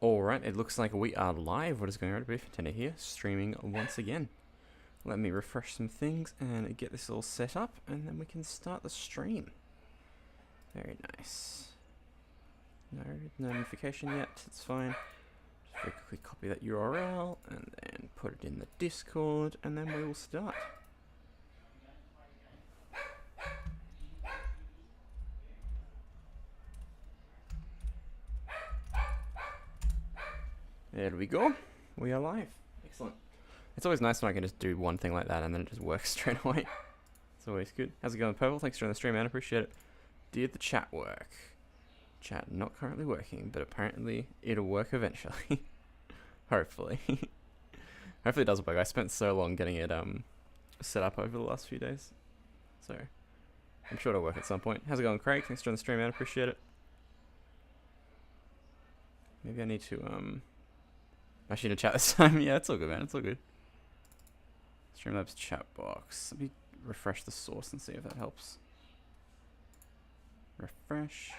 Alright, it looks like we are live. What is going on? Biffintender here, streaming once again. Let me refresh some things and get this all set up, and then we can start the stream. Very nice. No notification yet, it's fine. Just very quickly copy that URL, and then put it in the Discord, and then we will start. There we go. We are live. Excellent. It's always nice when I can just do one thing like that and then it just works straight away. It's always good. How's it going, Purple? Thanks for joining the stream, man. I appreciate it. Did the chat work? Chat not currently working, but apparently it'll work eventually. Hopefully. Hopefully it does work. I spent so long getting it set up over the last few days. So I'm sure it'll work at some point. How's it going, Craig? Thanks for joining the stream, man. I appreciate it. Maybe I need to actually, to chat this time. Yeah, it's all good, man. It's all good. Streamlabs chat box. Let me refresh the source and see if that helps. Refresh.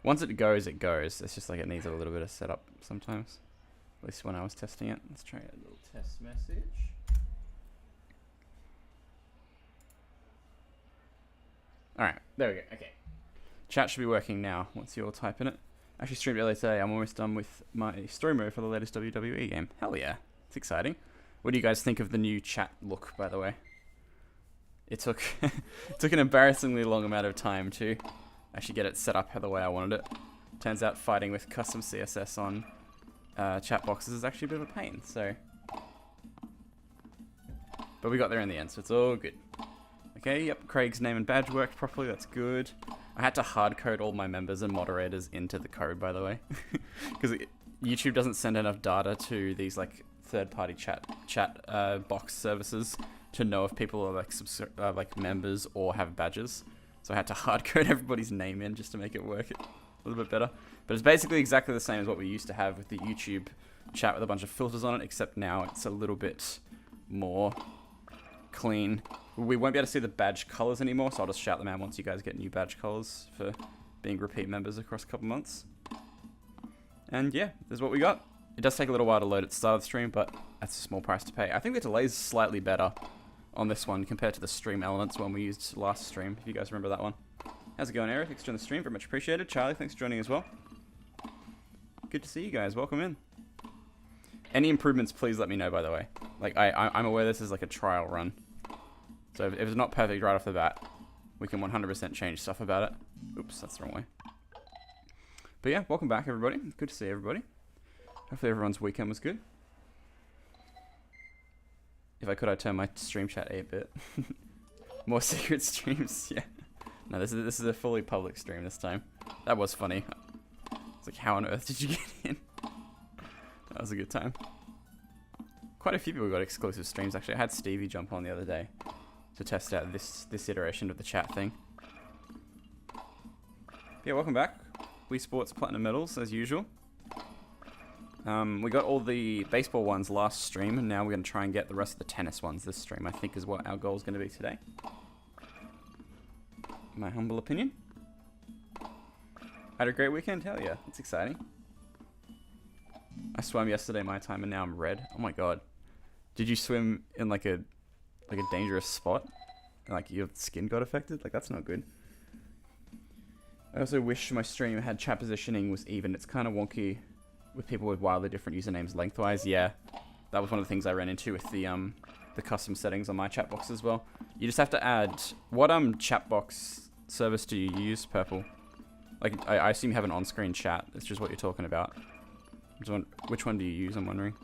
Once it goes, it goes. It's just like it needs a little bit of setup sometimes. At least when I was testing it. Let's try a little test message. Alright, there we go. Okay. Chat should be working now once you all type in it. Actually streamed earlier today. I'm almost done with my story mode for the latest WWE game. Hell yeah. It's exciting. What do you guys think of the new chat look, by the way? It took it took an embarrassingly long amount of time to actually get it set up the way I wanted it. Turns out fighting with custom CSS on chat boxes is actually a bit of a pain, so. But we got there in the end, so it's all good. Okay, yep, Craig's name and badge worked properly, that's good. I had to hard code all my members and moderators into the code, by the way, because YouTube doesn't send enough data to these like third-party chat box services to know if people are like members or have badges. So I had to hard code everybody's name in just to make it work a little bit better. But it's basically exactly the same as what we used to have with the YouTube chat with a bunch of filters on it, except now it's a little bit more clean. We won't be able to see the badge colors anymore, so I'll just shout them out once you guys get new badge colors for being repeat members across a couple months. And yeah, this is what we got. It does take a little while to load at the start of the stream, but that's a small price to pay. I think the delay is slightly better on this one compared to the stream elements one we used last stream, if you guys remember that one. How's it going, Eric? Thanks for joining the stream, very much appreciated. Charlie, thanks for joining as well. Good to see you guys, welcome in. Any improvements, please let me know, by the way. Like, I'm aware this is like a trial run. So if it's not perfect right off the bat, we can 100% change stuff about it. Oops, that's the wrong way. But yeah, welcome back, everybody. Good to see everybody. Hopefully everyone's weekend was good. If I could, I'd turn my stream chat 8-bit. More secret streams, yeah. No, this is a fully public stream this time. That was funny. It's like, how on earth did you get in? That was a good time. Quite a few people got exclusive streams, actually. I had Stevie jump on the other day to test out this iteration of the chat thing. Yeah, welcome back. Wii Sports Platinum Medals, as usual. We got all the baseball ones last stream, and now we're going to try and get the rest of the tennis ones this stream, I think is what our goal is going to be today. My humble opinion. Had a great weekend? Hell yeah, that's exciting. I swam yesterday my time, and now I'm red. Oh my god. Did you swim in like a dangerous spot? And, like, your skin got affected? Like, that's not good. I also wish my stream had chat positioning was even. It's kind of wonky with people with wildly different usernames lengthwise. Yeah, that was one of the things I ran into with the custom settings on my chat box as well. You just have to add... What chat box service do you use, Purple? Like, I assume you have an on-screen chat. That's just what you're talking about. Which one do you use, I'm wondering?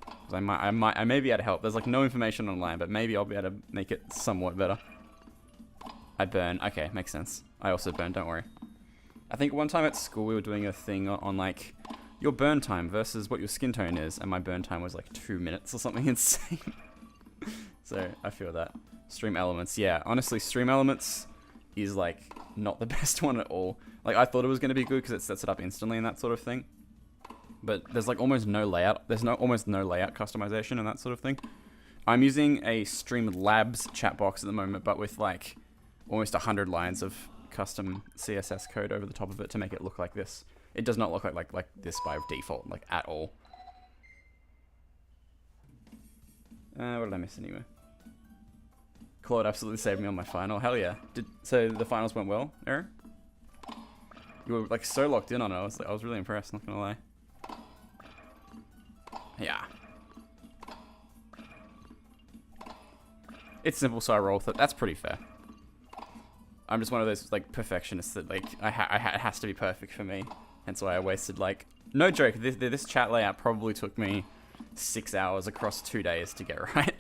Because I may be able to help. There's like no information online, but maybe I'll be able to make it somewhat better. I burn. Okay, makes sense. I also burn, don't worry. I think one time at school we were doing a thing on like your burn time versus what your skin tone is, and my burn time was like 2 minutes or something insane. So I feel that. Stream Elements, yeah. Honestly, Stream Elements is like not the best one at all. Like, I thought it was going to be good because it sets it up instantly and that sort of thing. But there's like almost no layout. There's almost no layout customization and that sort of thing. I'm using a Streamlabs chat box at the moment, but with like almost 100 lines of custom CSS code over the top of it to make it look like this. It does not look like this by default, like at all. What did I miss anyway? Claude absolutely saved me on my final. Hell yeah. So the finals went well, Aaron? You were like so locked in on it. I was really impressed, not gonna lie. Yeah. It's simple, so I roll with it. That's pretty fair. I'm just one of those like perfectionists that like it has to be perfect for me. Hence why I wasted like, no joke, this chat layout probably took me 6 hours across 2 days to get right.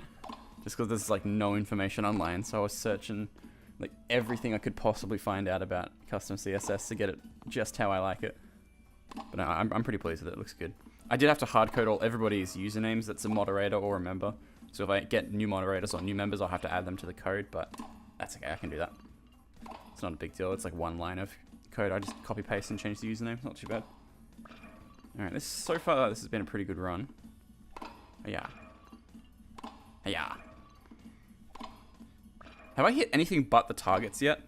Just because there's like no information online, so I was searching like everything I could possibly find out about custom CSS to get it just how I like it. But no, I'm pretty pleased with it. It looks good. I did have to hard code all everybody's usernames that's a moderator or a member. So if I get new moderators or new members, I'll have to add them to the code, but that's okay, I can do that. It's not a big deal. It's like one line of code. I just copy paste and change the username. Not too bad. All right, so far this has been a pretty good run. Yeah. Yeah. Have I hit anything but the targets yet?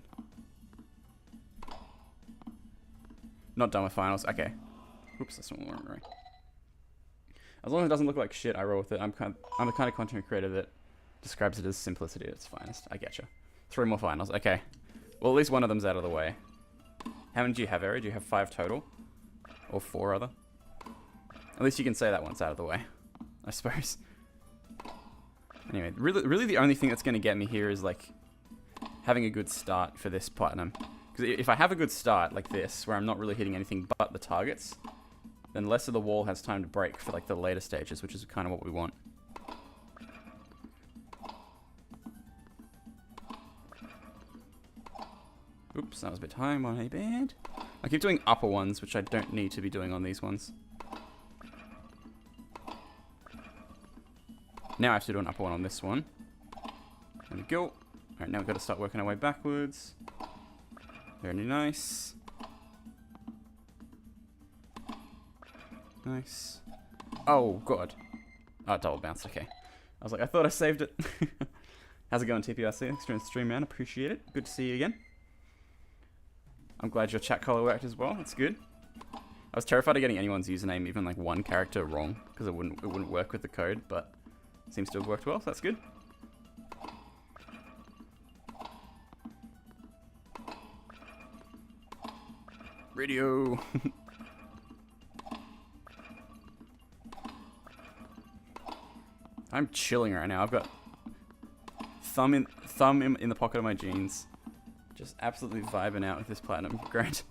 Not done with finals. Okay. Oops, that's not what I'm right. As long as it doesn't look like shit, I roll with it. I'm the kind of content creator that describes it as simplicity at its finest. I getcha. 3 more finals. Okay. Well, at least one of them's out of the way. How many do you have, Eri? Do you have 5 total? Or 4, rather? At least you can say that one's out of the way, I suppose. Anyway, really the only thing that's going to get me here is, like, having a good start for this platinum. Because if I have a good start, like this, where I'm not really hitting anything but the targets, then less of the wall has time to break for, like, the later stages, which is kind of what we want. Oops, that was a bit high, my bad. I keep doing upper ones, which I don't need to be doing on these ones. Now I have to do an upper one on this one. There we go. Alright, now we've got to start working our way backwards. Very nice. Nice. Oh, God. Oh, double bounce, okay. I was like, I thought I saved it. How's it going, TPRC? Experienced stream, man. Appreciate it. Good to see you again. I'm glad your chat color worked as well. That's good. I was terrified of getting anyone's username, even like one character, wrong, because it wouldn't work with the code, but it seems to have worked well, so that's good. Radio. I'm chilling right now. I've got thumb in the pocket of my jeans. Just absolutely vibing out with this platinum. Great.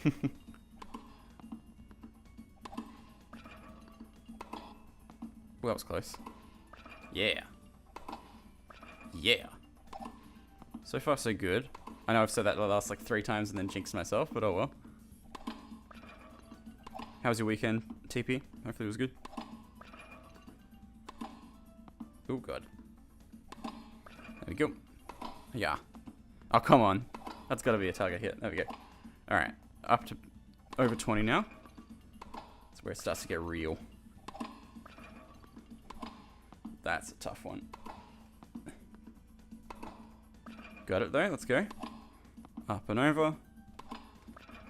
Well, that was close. Yeah. Yeah. So far, so good. I know I've said that the last like 3 times and then jinxed myself, but oh well. How was your weekend, TP? Hopefully it was good. Oh, God. There we go. Yeah. Oh, come on. That's got to be a target hit. There we go. Alright. Up to over 20 now. That's where it starts to get real. That's a tough one. Got it though. Let's go. Up and over.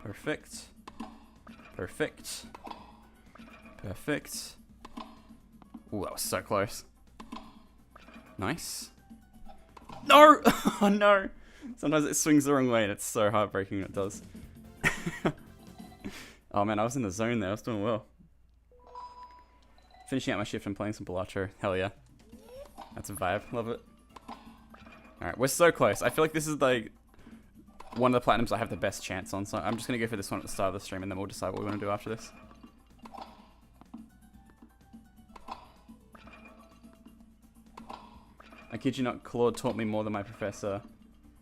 Perfect. Perfect. Perfect. Ooh, that was so close. Nice. No! Oh no! Sometimes it swings the wrong way and it's so heartbreaking it does. Oh man, I was in the zone there. I was doing well. Finishing out my shift and playing some Balatro. Hell yeah. That's a vibe. Love it. Alright, we're so close. I feel like this is like one of the platinums I have the best chance on, so I'm just going to go for this one at the start of the stream and then we'll decide what we want to do after this. I kid you not, Claude taught me more than my professor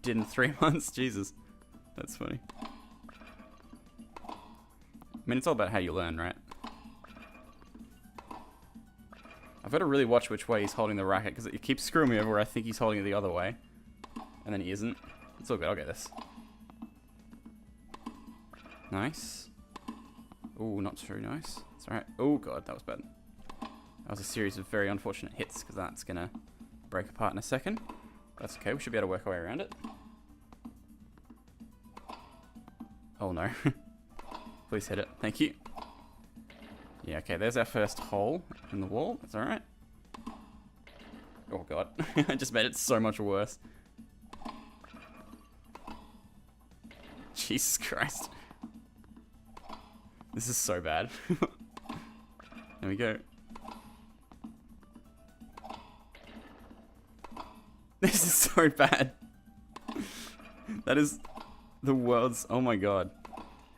did in 3 months. Jesus. That's funny. I mean, it's all about how you learn, right? I've got to really watch which way he's holding the racket, because it keeps screwing me over where I think he's holding it the other way. And then he isn't. It's all good, I'll get this. Nice. Ooh, not very nice. It's alright. Oh god, that was bad. That was a series of very unfortunate hits, because that's going to break apart in a second. That's okay, we should be able to work our way around it. Oh no. Please hit it. Thank you. Yeah, okay, there's our first hole in the wall. That's alright. Oh god. I just made it so much worse. Jesus Christ. This is so bad. There we go. This is so bad. That is the world's... Oh my god.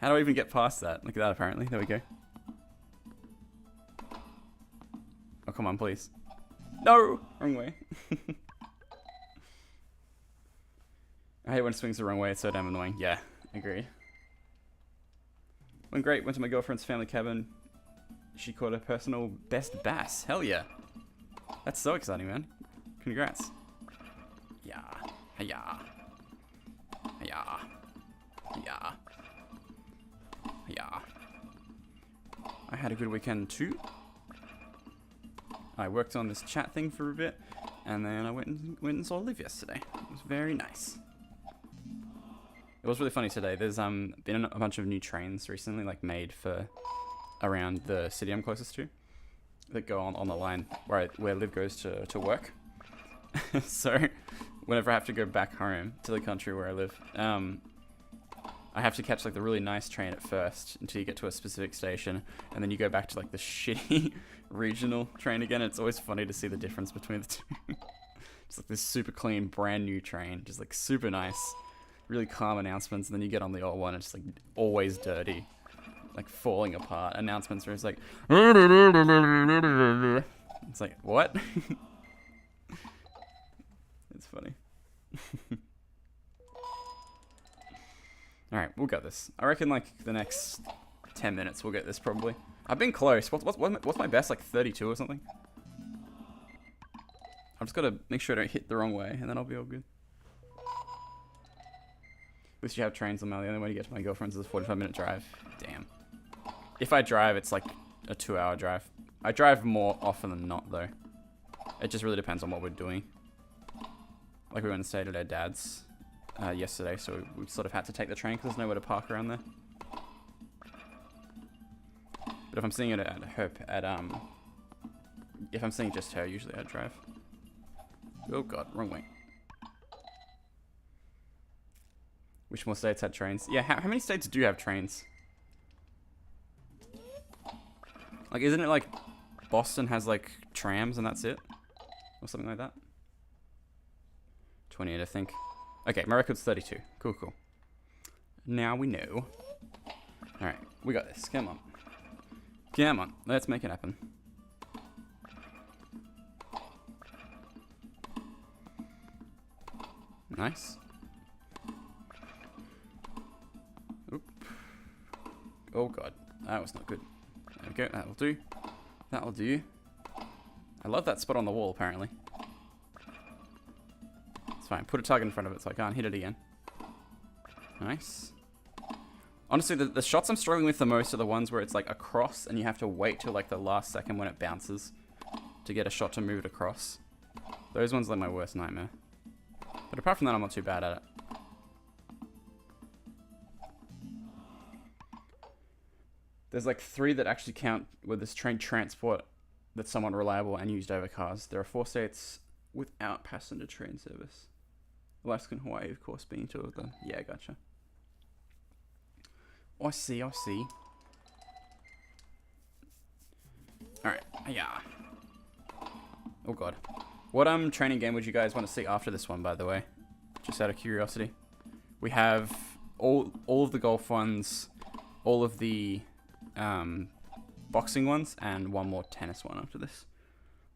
How do I even get past that? Look at that, apparently. There we go. Oh, come on, please. No! Wrong way. I hate when it swings the wrong way. It's so damn annoying. Yeah, agreed. Went great. Went to my girlfriend's family cabin. She caught her personal best bass. Hell yeah. That's so exciting, man. Congrats. Yeah. Yeah. Yeah. Yeah. Yeah. I had a good weekend too. I worked on this chat thing for a bit, and then I went and saw Liv yesterday. It was very nice. It was really funny today. There's been a bunch of new trains recently, like made for around the city I'm closest to, that go on the line where Liv goes to work. So whenever I have to go back home to the country where I live, I have to catch like the really nice train at first until you get to a specific station, and then you go back to like the shitty regional train again. It's always funny to see the difference between the two. Just like this super clean, brand new train, just like super nice, really calm announcements, and then you get on the old one, it's just like always dirty, like falling apart. Announcements where it's like, it's like, what? It's funny. Alright, we'll get this. I reckon like the next 10 minutes we'll get this probably. I've been close. What's my best? Like 32 or something? I've just got to make sure I don't hit the wrong way, and then I'll be all good. At least you have trains on Mail. The only way to get to my girlfriend's is a 45-minute drive. Damn. If I drive, it's like a 2-hour drive. I drive more often than not, though. It just really depends on what we're doing. Like we went and stayed at our dad's yesterday, so we sort of had to take the train because there's nowhere to park around there. But if I'm seeing it at her, if I'm seeing just her, usually I drive. Oh god, wrong way. Which more states had trains? Yeah, how many states do have trains? Like, isn't it like Boston has like trams and that's it? Or something like that? 28, I think. Okay, my record's 32. Cool, cool. Now we know. Alright, we got this. Come on. Come on, let's make it happen. Nice. Oop. Oh god, that was not good. There we go, that'll do. That'll do. I love that spot on the wall, apparently. It's fine, put a target in front of it so I can't hit it again. Nice. Honestly, the shots I'm struggling with the most are the ones where it's like across and you have to wait till like the last second when it bounces to get a shot to move it across. Those ones are like my worst nightmare. But apart from that, I'm not too bad at it. There's like 3 that actually count with this train transport that's somewhat reliable and used over cars. There are 4 states without passenger train service. Alaska and Hawaii, of course, being 2 of them. Yeah, gotcha. I see, I see. Alright, yeah. Oh god. What training game would you guys want to see after this one, by the way? Just out of curiosity. We have all of the golf ones, all of the boxing ones, and one more tennis one after this.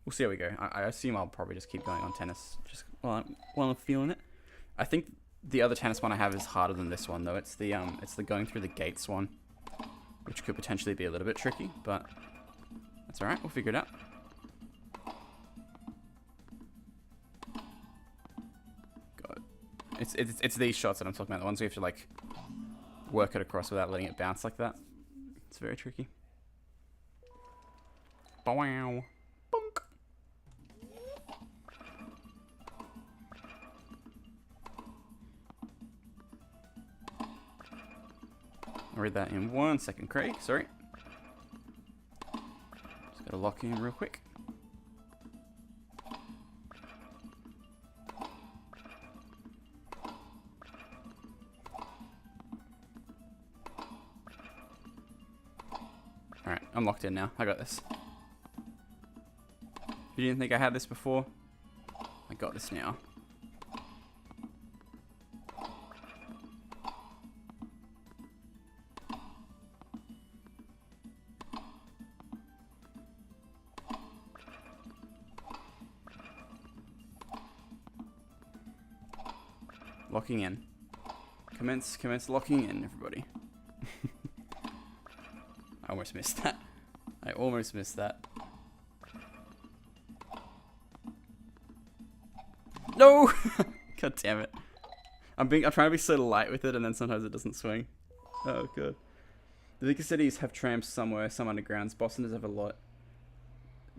We'll see how we go. I assume I'll probably just keep going on tennis, just while I'm feeling it. I think the other tennis one I have is harder than this one, though. It's the going through the gates one, which could potentially be a little bit tricky, but that's alright. We'll figure it out. God, it's these shots that I'm talking about. The ones where you have to like work it across without letting it bounce like that. It's very tricky. Wow. Bonk. I'll read that in 1 second, Craig. Sorry. Just gotta lock in real quick. Alright, I'm locked in now. I got this. If you didn't think I had this before, I got this now. Locking in. Commence locking in, everybody. I almost missed that. I almost missed that. No! God damn it. I'm trying to be so light with it, and then sometimes it doesn't swing. Oh god. The bigger cities have trams somewhere, some undergrounds. Boston does have a lot.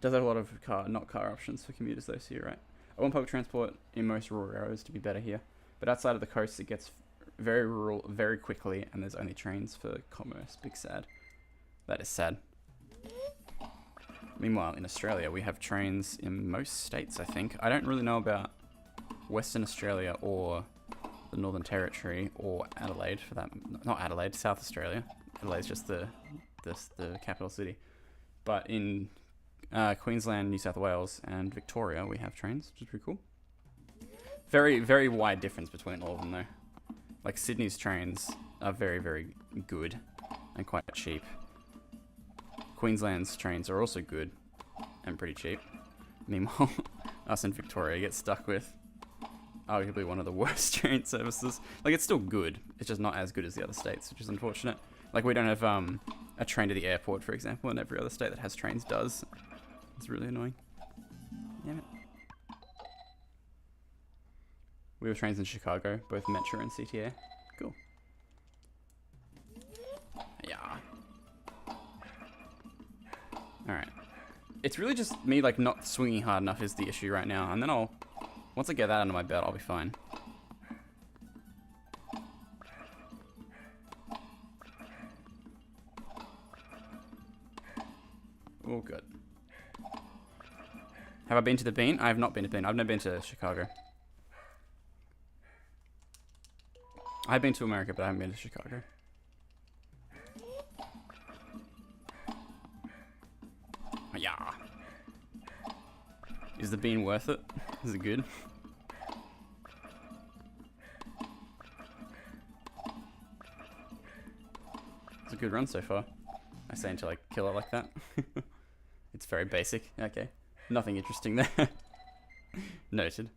Does have a lot of not car options for commuters though, so you're right. I want public transport in most rural areas to be better here. But outside of the coast, it gets very rural very quickly, and there's only trains for commerce. Big sad. That is sad. Meanwhile, in Australia, we have trains in most states, I think. I don't really know about Western Australia or the Northern Territory or Adelaide for that. Not Adelaide, South Australia. Adelaide's just the capital city. But in Queensland, New South Wales, and Victoria, we have trains, which is pretty cool. Very, very wide difference between all of them, though. Like, Sydney's trains are very, very good and quite cheap. Queensland's trains are also good and pretty cheap. Meanwhile, us in Victoria get stuck with arguably one of the worst train services. Like, it's still good. It's just not as good as the other states, which is unfortunate. Like, we don't have a train to the airport, for example, and every other state that has trains does. It's really annoying. Damn it. We have trains in Chicago, both Metro and CTA. Cool. Yeah. Alright. It's really just me, like, not swinging hard enough is the issue right now. And then once I get that under my belt, I'll be fine. Oh, good. Have I been to the Bean? I have not been to Bean. I've never been to Chicago. I've been to America, but I haven't been to Chicago. Yeah. Is the Bean worth it? Is it good? It's a good run so far. I say until I kill it like that. It's very basic. Okay. Nothing interesting there. Noted.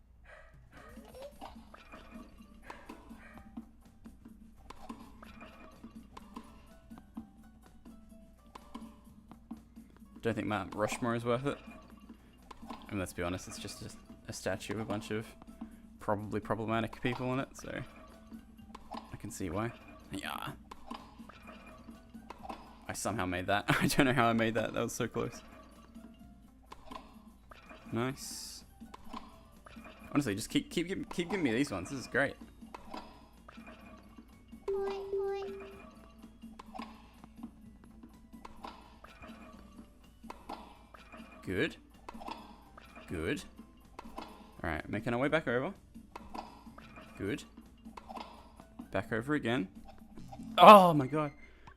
Don't think Mount Rushmore is worth it. I mean, let's be honest, it's just a statue of a bunch of probably problematic people on it, so I can see why. Yeah. I somehow made that. I don't know how I made that. That was so close. Nice. Honestly, just keep giving me these ones. This is great. Good. Good. Alright, making our way back over. Good. Back over again. Oh my god.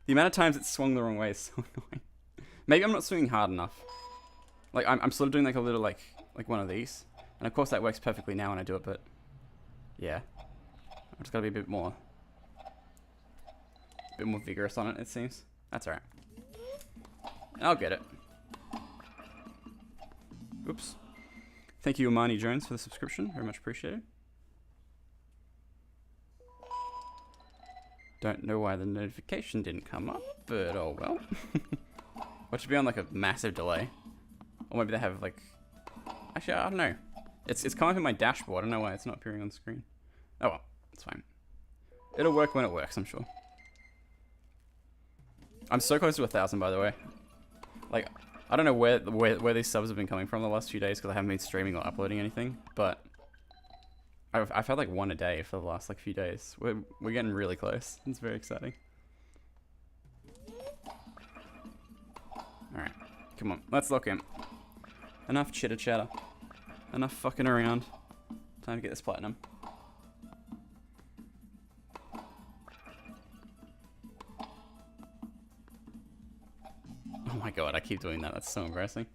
The amount of times it swung the wrong way is so annoying. Maybe I'm not swinging hard enough. Like, I'm sort of doing like a little, like one of these. And of course that works perfectly now when I do it, but yeah. I've just gotta be a bit more vigorous on it, it seems. That's alright. I'll get it. Oops. Thank you, Amani Jones, for the subscription. Very much appreciated. Don't know why the notification didn't come up, but oh well. What should be on like a massive delay? Or maybe they have like... Actually, I don't know. It's coming up in my dashboard. I don't know why it's not appearing on screen. Oh well, it's fine. It'll work when it works, I'm sure. I'm so close to 1,000, by the way. Like, I don't know where these subs have been coming from the last few days because I haven't been streaming or uploading anything, but I've had like one a day for the last like few days. We're getting really close. It's very exciting. Come on, let's lock in. Enough chitter chatter. Enough fucking around. Time to get this platinum. Oh my god, I keep doing that. That's so embarrassing.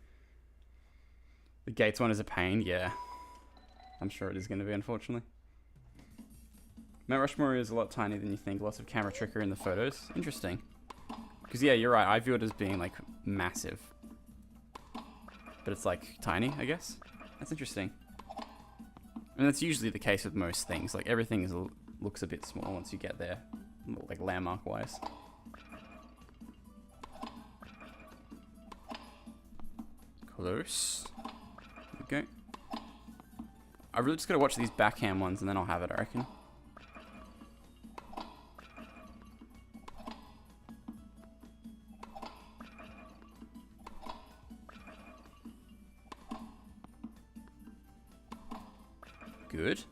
The Gates one is a pain, yeah. I'm sure it is going to be, unfortunately. Mount Rushmore is a lot tinier than you think. Lots of camera trickery in the photos. Interesting. Because, yeah, you're right. I view it as being, like, massive. But it's, like, tiny, I guess. That's interesting. And that's usually the case with most things. Like, everything is, looks a bit small once you get there. Like, landmark-wise. Close. Okay. I really just gotta watch these backhand ones and then I'll have it, I reckon. Good.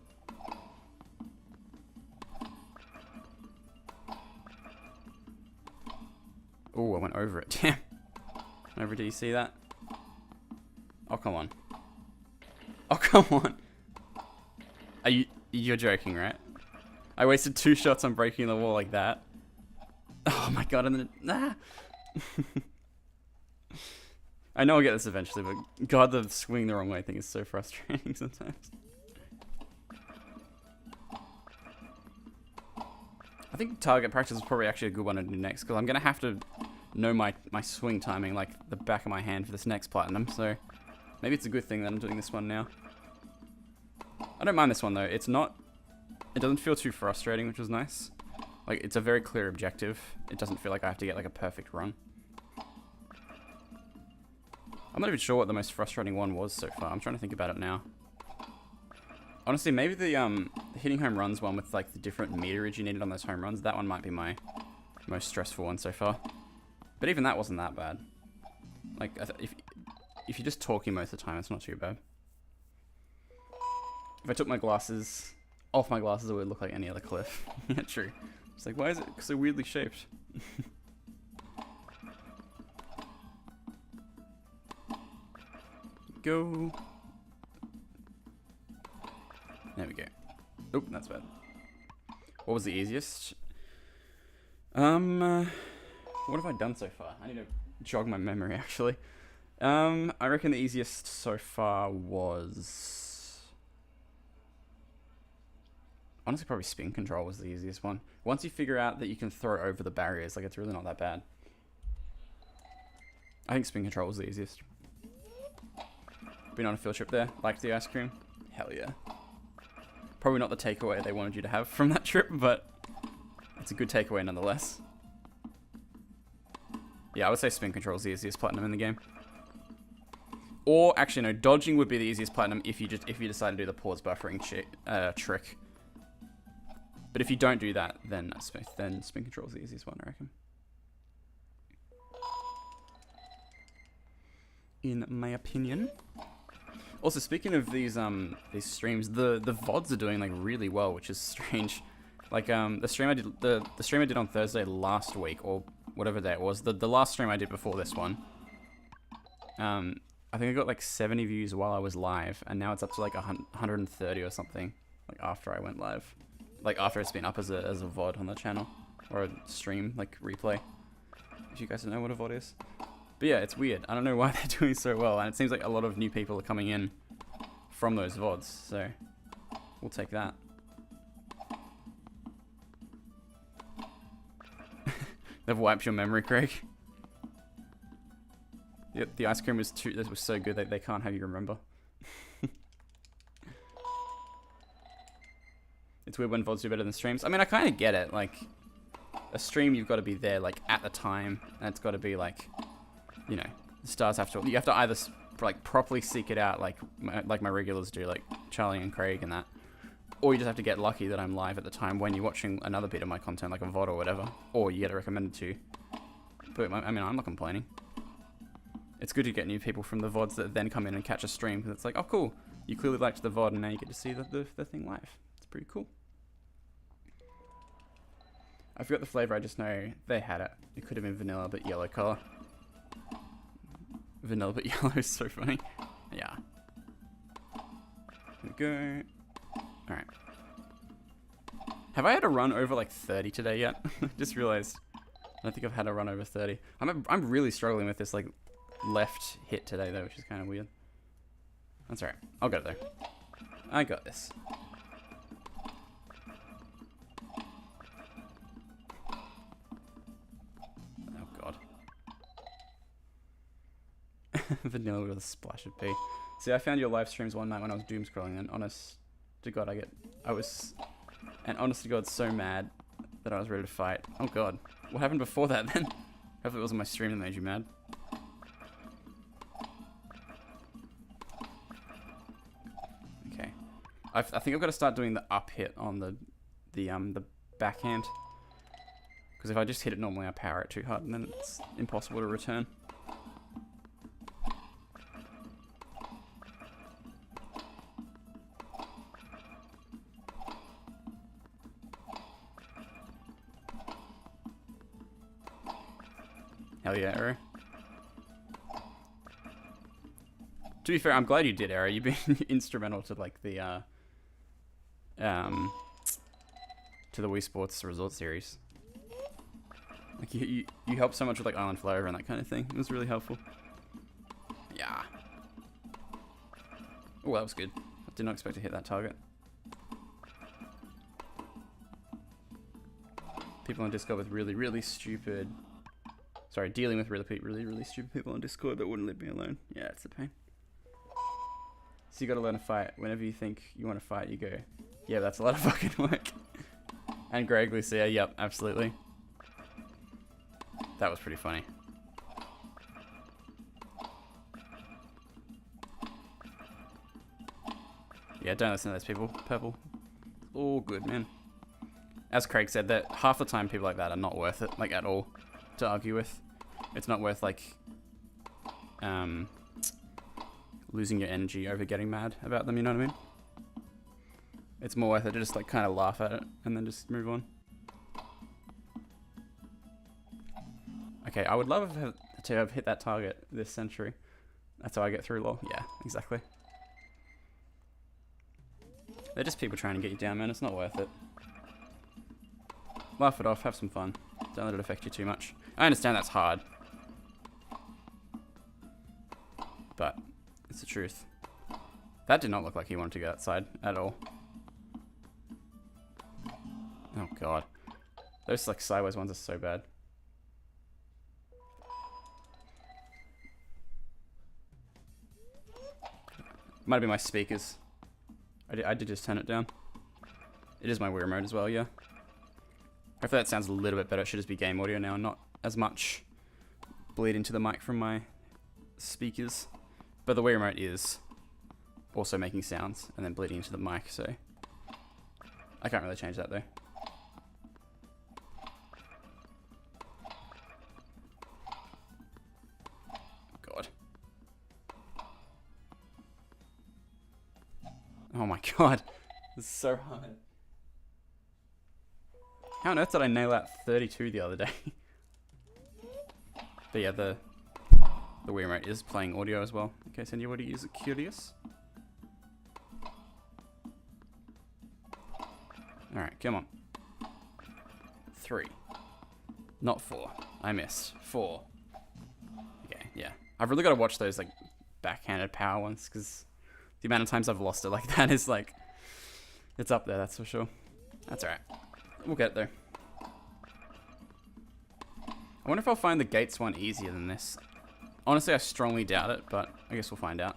Oh, I went over it. Damn. Over, do you see that? Oh, come on. Oh, come on. You're joking, right? I wasted 2 shots on breaking the wall like that. Oh my god, and then I know I'll get this eventually, but god, the swing the wrong way thing is so frustrating sometimes. I think target practice is probably actually a good one to do next, because I'm going to have to know my swing timing like the back of my hand for this next platinum, so maybe it's a good thing that I'm doing this one now. I don't mind this one though. It doesn't feel too frustrating, which is nice. Like, it's a very clear objective. It doesn't feel like I have to get like a perfect run. I'm not even sure what the most frustrating one was so far. I'm trying to think about it now. Honestly, maybe the hitting home runs one with like the different meterage you needed on those home runs, that one might be my most stressful one so far. But even that wasn't that bad. Like, if you're just talking most of the time, it's not too bad. If I took my glasses off my glasses, it would look like any other cliff. Yeah, true. It's like, why is it so weirdly shaped? Go. There we go. Oop, that's bad. What was the easiest? What have I done so far? I need to jog my memory, actually. I reckon the easiest so far was... honestly, probably spin control was the easiest one. Once you figure out that you can throw over the barriers, like, it's really not that bad. I think spin control was the easiest. Been on a field trip there. Liked the ice cream. Hell yeah. Probably not the takeaway they wanted you to have from that trip, but it's a good takeaway nonetheless. Yeah, I would say spin control is the easiest platinum in the game. Or actually, no, dodging would be the easiest platinum if you decide to do the pause buffering trick. But if you don't do that, then spin control is the easiest one, I reckon. In my opinion. Also, speaking of these streams, the VODs are doing like really well, which is strange. Like the stream I did on Thursday last week, or whatever day it was, the last stream I did before this one. I think I got like 70 views while I was live, and now it's up to like 130 or something. Like after I went live, like after it's been up as a VOD on the channel, or a stream like replay. If you guys don't know what a VOD is. But yeah, it's weird. I don't know why they're doing so well, and it seems like a lot of new people are coming in from those VODs, so we'll take that. They've wiped your memory, Craig. Yep, the ice cream was so good that they can't have you remember. It's weird when VODs do better than streams. I mean, I kind of get it. Like, a stream, you've got to be there, like, at the time, and it's got to be, like... you know, the stars you have to either like properly seek it out, like my regulars do, like Charlie and Craig and that, or you just have to get lucky that I'm live at the time when you're watching another bit of my content, like a VOD or whatever, or you get it recommended to. But I mean, I'm not complaining. It's good to get new people from the VODs that then come in and catch a stream, because it's like, oh cool, you clearly liked the VOD and now you get to see the thing live. It's pretty cool. I forgot the flavor, I just know they had it. It could have been vanilla, but yellow color. Vanilla but yellow is so funny. Yeah. Here we go. Alright. Have I had a run over like 30 today yet? Just realized. I don't think I've had a run over 30. I'm really struggling with this like left hit today though, which is kind of weird. That's alright. I'll go there. I got this. Oh god. Vanilla with a splash of pee. See, I found your live streams one night when I was doom scrolling, and honest to god, honest to god, so mad that I was ready to fight. Oh god. What happened before that then? Hopefully it wasn't my stream that made you mad. Okay. I think I've got to start doing the up hit on the backhand. Because if I just hit it normally, I power it too hard, and then it's impossible to return. Hell yeah, Arrow. To be fair, I'm glad you did, Arrow. You've been instrumental to like the to the Wii Sports Resort series. Like you helped so much with like Island Flyover and that kind of thing. It was really helpful. Yeah. Oh, that was good. I did not expect to hit that target. People on Discord with really stupid. Sorry, dealing with really stupid people on Discord that wouldn't leave me alone. Yeah, it's a pain. So you gotta learn to fight. Whenever you think you want to fight, you go, yeah, that's a lot of fucking work. And Greg Lucia, yep, absolutely. That was pretty funny. Yeah, don't listen to those people. Purple. All good, man. As Craig said, that half the time people like that are not worth it, like at all, to argue with. It's not worth like losing your energy over getting mad about them, you know what I mean? It's more worth it to just like kind of laugh at it and then just move on. Okay, I would love to have hit that target this century. That's how I get through lol. Yeah, exactly. They're just people trying to get you down, man. It's not worth it. Laugh it off, have some fun. Don't let it affect you too much. I understand that's hard. But it's the truth. That did not look like he wanted to go outside at all. Oh god. Those like sideways ones are so bad. Might be my speakers. I did just turn it down. It is my Wii remote as well, yeah. Hopefully that sounds a little bit better. It should just be game audio now, not as much bleed into the mic from my speakers. But the Wii remote is also making sounds and then bleeding into the mic, so I can't really change that though. God. Oh my god. This is so hard. How on earth did I nail out 32 the other day? But yeah, the Wii remote is playing audio as well, in case anybody is curious. Alright, come on. 3. Not 4. I missed. 4. Okay, yeah. I've really got to watch those like backhanded power ones, because the amount of times I've lost it like that is like, it's up there, that's for sure. That's alright. We'll get there. I wonder if I'll find the Gates one easier than this. Honestly, I strongly doubt it, but I guess we'll find out.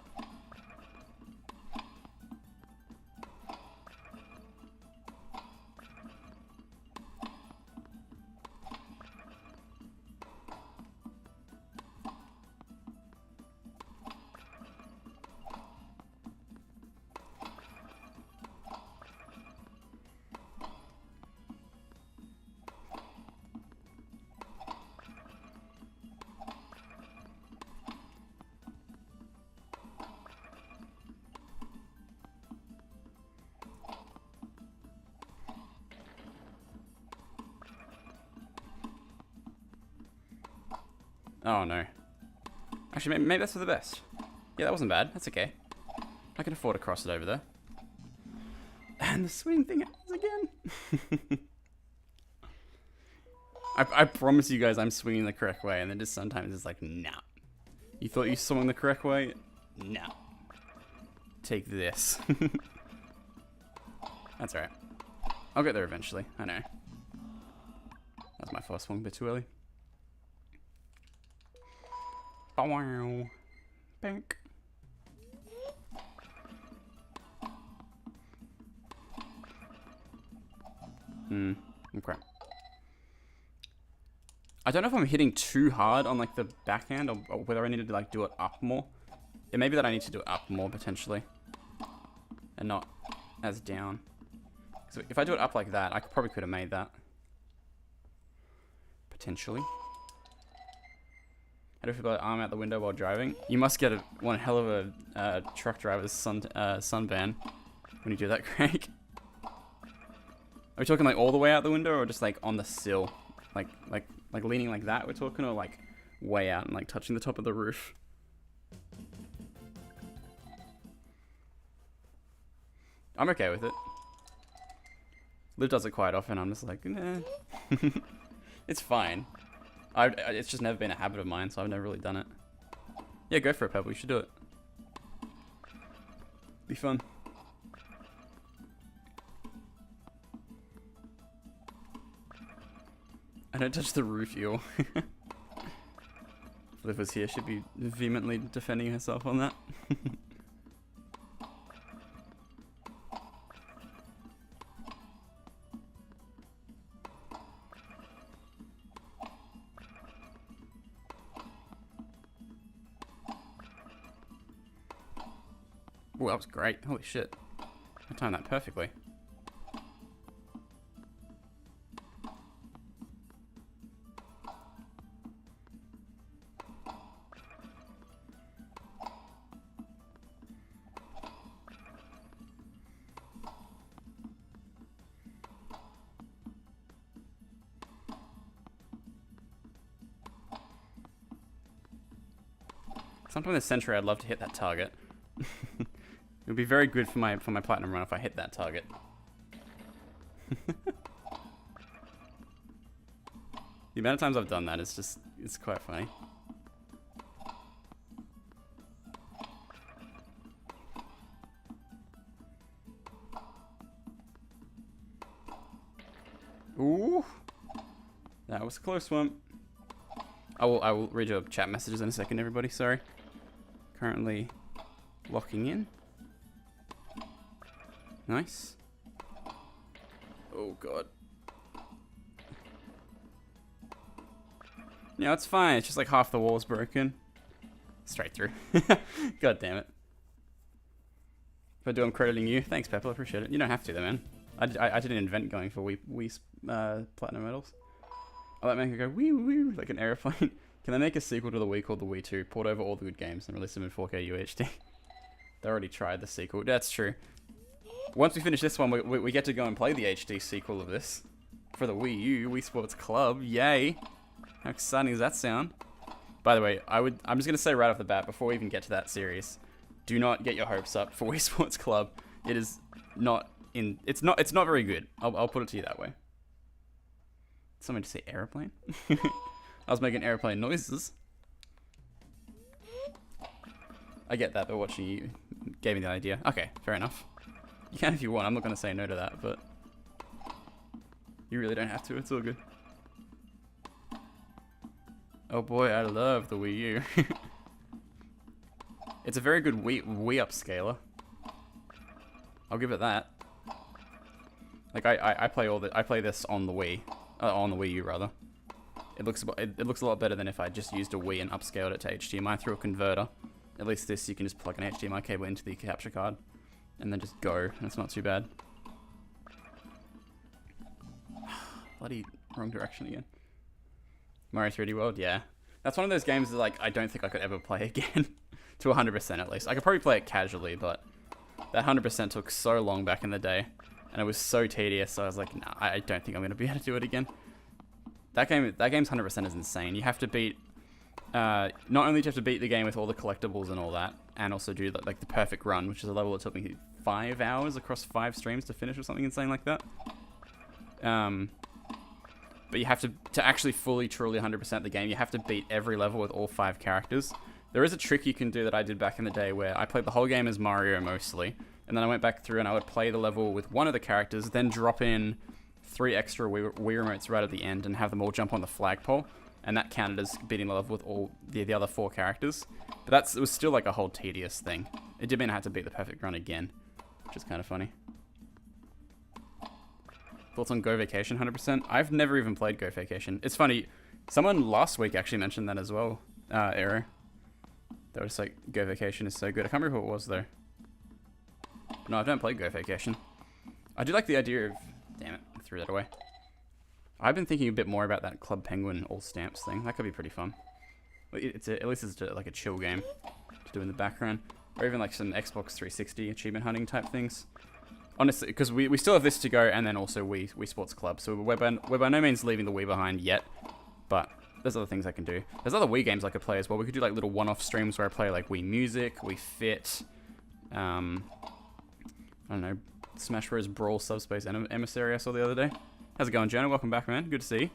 Oh no. Actually, maybe that's for the best. Yeah, that wasn't bad. That's okay. I can afford to cross it over there. And the swing thing happens again. I promise you guys I'm swinging the correct way, and then just sometimes it's like, nah. You thought you swung the correct way? No. Take this. That's alright. I'll get there eventually. I know. That's my first swing a bit too early. Wow. Bank. Okay. I don't know if I'm hitting too hard on like the backhand or whether I need to like do it up more. It may be that I need to do it up more potentially. And not as down. So if I do it up like that, I probably could have made that. Potentially. How do you feel about arm out the window while driving? You must get one hell of a truck driver's sunban when you do that, Craig. Are we talking like all the way out the window or just like on the sill? Like leaning like that we're talking, or like way out and like touching the top of the roof? I'm okay with it. Liv does it quite often. I'm just like, nah. It's fine. It's just never been a habit of mine, so I've never really done it. Yeah, go for it, Pebble. You should do it. Be fun. I don't touch the roof, you. If Liv was here, she'd be vehemently defending herself on that. Oh, that was great. Holy shit. I timed that perfectly. Sometime in the century, I'd love to hit that target. It would be very good for my platinum run if I hit that target. The amount of times I've done that is just, it's quite funny. Ooh, that was a close one. I will read your chat messages in a second, everybody. Sorry. Currently locking in. Nice. Oh god. Yeah, it's fine. It's just like half the wall's broken. Straight through. God damn it. If I do, I'm crediting you. Thanks, Pepper. I appreciate it. You don't have to, though, man. I didn't invent going for Wii platinum medals. I like making it go wee wee like an aeroplane. Can they make a sequel to the Wii called the Wii 2, port over all the good games, and release them in 4K UHD? They already tried the sequel. That's true. Once we finish this one, we get to go and play the HD sequel of this for the Wii U, Wii Sports Club. Yay! How exciting does that sound? By the way, I'm just gonna say right off the bat before we even get to that series, do not get your hopes up for Wii Sports Club. It is not in. It's not very good. I'll put it to you that way. Someone just say airplane? I was making airplane noises. I get that, but watching you gave me the idea. Okay, fair enough. You can if you want. I'm not going to say no to that, but you really don't have to. It's all good. Oh boy, I love the Wii U. It's a very good Wii upscaler. I'll give it that. Like I play this on the Wii. On the Wii U rather. It looks a lot better than if I just used a Wii and upscaled it to HDMI through a converter. At least this you can just plug an HDMI cable into the capture card and then just go, and it's not too bad. Bloody wrong direction again. Mario 3D World, yeah. That's one of those games that like I don't think I could ever play again. To 100% at least. I could probably play it casually, but that 100% took so long back in the day. And it was so tedious, so I was like, nah, I don't think I'm going to be able to do it again. That game's 100% is insane. You have to beat not only do you have to beat the game with all the collectibles and all that, and also do like the perfect run, which is a level that took me 5 hours across 5 streams to finish or something insane like that. But you have to actually fully, truly 100% the game, you have to beat every level with all 5 characters. There is a trick you can do that I did back in the day where I played the whole game as Mario mostly, and then I went back through and I would play the level with one of the characters, then drop in 3 extra Wii remotes right at the end and have them all jump on the flagpole, and that counted as beating the level with all the other 4 characters. But it was still like a whole tedious thing. It did mean I had to beat the perfect run again, which is kind of funny. Thoughts on Go Vacation 100%? I've never even played Go Vacation. It's funny, someone last week actually mentioned that as well, Aero. They were just like, Go Vacation is so good. I can't remember who it was though. No, I don't play Go Vacation. I do like the idea of... Damn it, I threw that away. I've been thinking a bit more about that Club Penguin all stamps thing. That could be pretty fun. At least it's like a chill game to do in the background. Or even like some Xbox 360 achievement hunting type things. Honestly, because we still have this to go, and then also Wii Sports Club. So we're by no means leaving the Wii behind yet. But there's other things I can do. There's other Wii games I could play as well. We could do like little one-off streams where I play like Wii Music, Wii Fit, I don't know, Smash Bros. Brawl Subspace Emissary I saw the other day. How's it going, Jonah? Welcome back, man. Good to see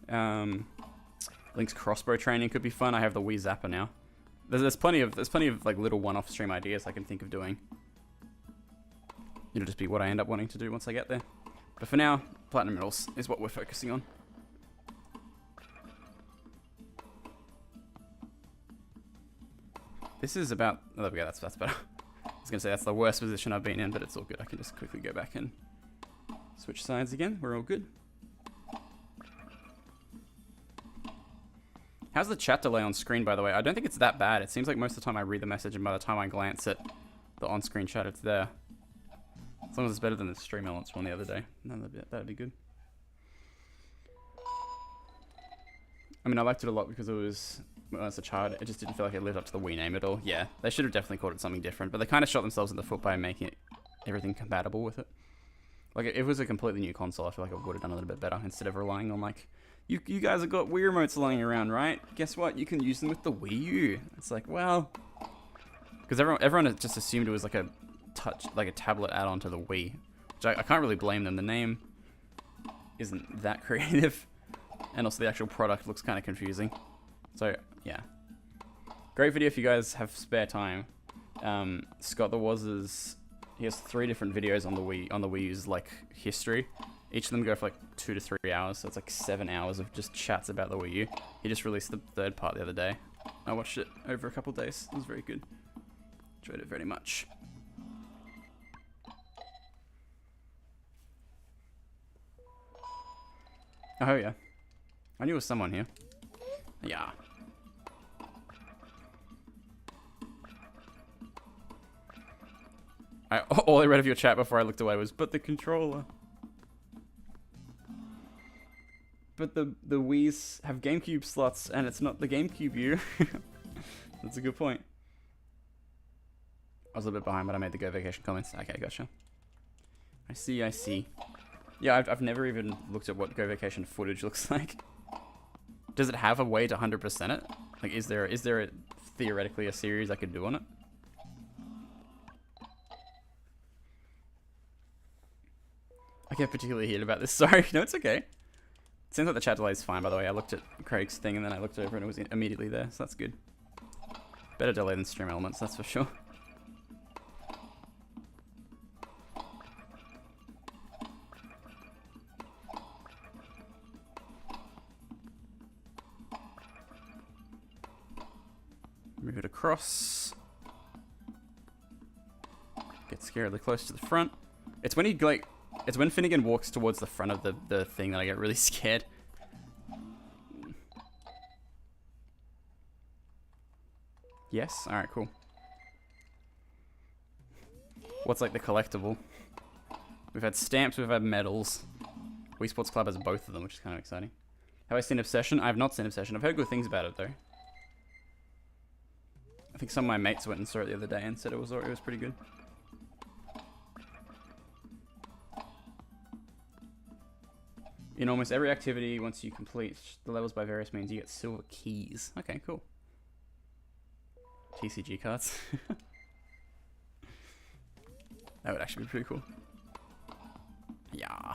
you. Link's crossbow training could be fun. I have the Wii Zapper now. There's plenty of like little one-off stream ideas I can think of doing. It'll just be what I end up wanting to do once I get there. But for now, Platinum Medals is what we're focusing on. This is about... Oh, there we go. That's better. I was going to say that's the worst position I've been in, but it's all good. I can just quickly go back and switch sides again. We're all good. How's the chat delay on screen, by the way? I don't think it's that bad. It seems like most of the time I read the message, and by the time I glance at the on-screen chat, it's there. As long as it's better than the Stream Elements one the other day. No, that'd be good. I mean, I liked it a lot because it was... When I was a child, it just didn't feel like it lived up to the Wii name at all. Yeah, they should have definitely called it something different, but they kind of shot themselves in the foot by making everything compatible with it. Like, if it was a completely new console, I feel like it would have done a little bit better instead of relying on, like, you guys have got Wii remotes lying around, right? Guess what? You can use them with the Wii U. It's like, well... Because everyone just assumed it was like a tablet add-on to the Wii, which I can't really blame them. The name isn't that creative, and also the actual product looks kind of confusing. So, yeah. Great video if you guys have spare time. Scott the Waz's... He has 3 different videos on the Wii U's, like, history. Each of them go for, like, 2 to 3 hours, so it's, like, 7 hours of just chats about the Wii U. He just released the 3rd part the other day. I watched it over a couple of days. It was very good. Enjoyed it very much. Oh, yeah. I knew there was someone here. Yeah. All I read of your chat before I looked away was, but the controller. But the Wii's have GameCube slots, and it's not the GameCube U. That's a good point. I was a little bit behind, but I made the Go Vacation comments. Okay, gotcha. I see. Yeah, I've never even looked at what Go Vacation footage looks like. Does it have a way to 100% it? Like, is there theoretically a series I could do on it? I get particularly heated about this. Sorry. No, it's okay. It seems like the chat delay is fine, by the way. I looked at Craig's thing, and then I looked over, and it was immediately there, so that's good. Better delay than Stream Elements, that's for sure. Move it across. Get scaredly close to the front. It's when it's when Finnegan walks towards the front of the thing that I get really scared. Yes? Alright, cool. What's like the collectible? We've had stamps, we've had medals. Wii Sports Club has both of them, which is kind of exciting. Have I seen Obsession? I have not seen Obsession. I've heard good things about it though. I think some of my mates went and saw it the other day and said it was pretty good. In almost every activity, once you complete the levels by various means, you get silver keys. Okay, cool. TCG cards. That would actually be pretty cool. Yeah.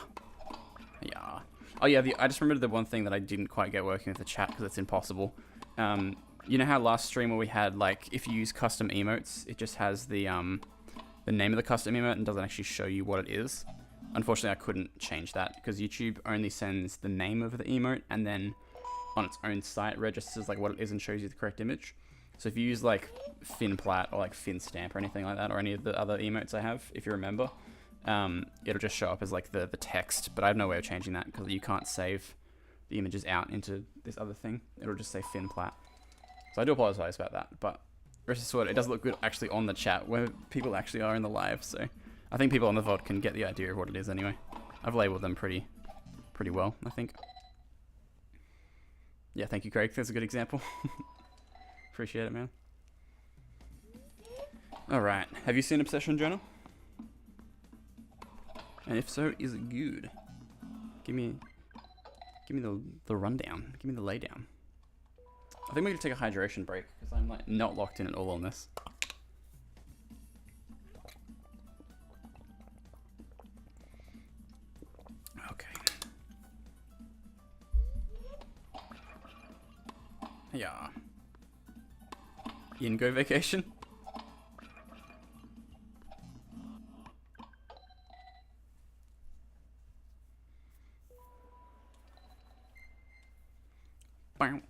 Yeah. Oh yeah, I just remembered the one thing that I didn't quite get working with the chat because it's impossible. You know how last stream where we had, like, if you use custom emotes, it just has the name of the custom emote and doesn't actually show you what it is? Unfortunately, I couldn't change that because YouTube only sends the name of the emote and then on its own site registers like what it is and shows you the correct image. So if you use like FinPlat or like FinStamp or anything like that, or any of the other emotes I have, if you remember, it'll just show up as like the text, but I have no way of changing that because you can't save the images out into this other thing. It'll just say FinPlat. So I do apologize about that, but rest assured, it does look good actually on the chat where people actually are in the live, so I think people on the VOD can get the idea of what it is anyway. I've labeled them pretty well, I think. Yeah, thank you, Craig. That's a good example. Appreciate it, man. Alright, have you seen Obsession Journal? And if so, is it good? Give me the rundown. Give me the laydown. I think we're gonna take a hydration break because I'm like not locked in at all on this. Okay. Yeah. In-go vacation? Bow.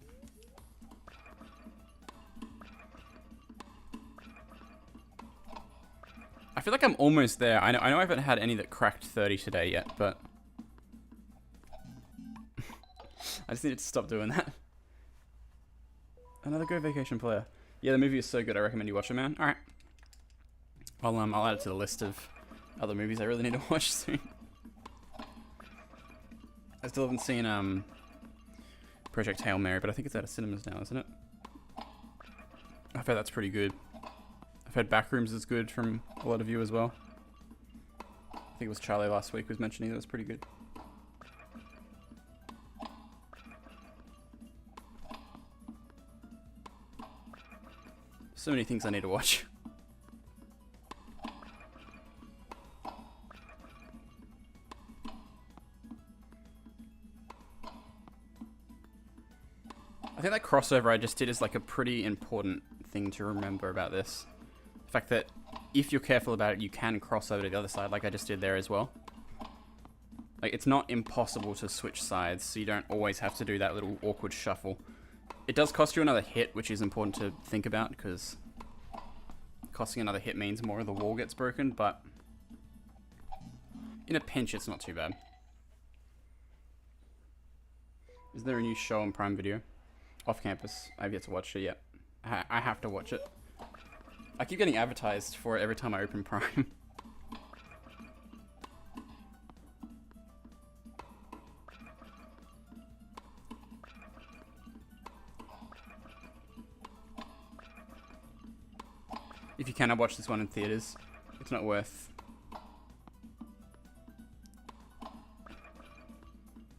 I feel like I'm almost there. I know I haven't had any that cracked 30 today yet, but I just needed to stop doing that. Another Go Vacation player. Yeah, the movie is so good. I recommend you watch it, man. All right. I'll add it to the list of other movies I really need to watch soon. I still haven't seen Project Hail Mary, but I think it's out of cinemas now, isn't it? I've heard that's pretty good. I've heard Backrooms is good from a lot of you as well. I think it was Charlie last week was mentioning that it was pretty good. So many things I need to watch. I think that crossover I just did is like a pretty important thing to remember about this. The fact that if you're careful about it, you can cross over to the other side like I just did there as well. Like, it's not impossible to switch sides, so you don't always have to do that little awkward shuffle. It does cost you another hit, which is important to think about, because costing another hit means more of the wall gets broken, but in a pinch, it's not too bad. Is there a new show on Prime Video? Off Campus. I've yet to watch it yet. I have to watch it. I keep getting advertised for it every time I open Prime. If you cannot watch this one in theaters, it's not worth...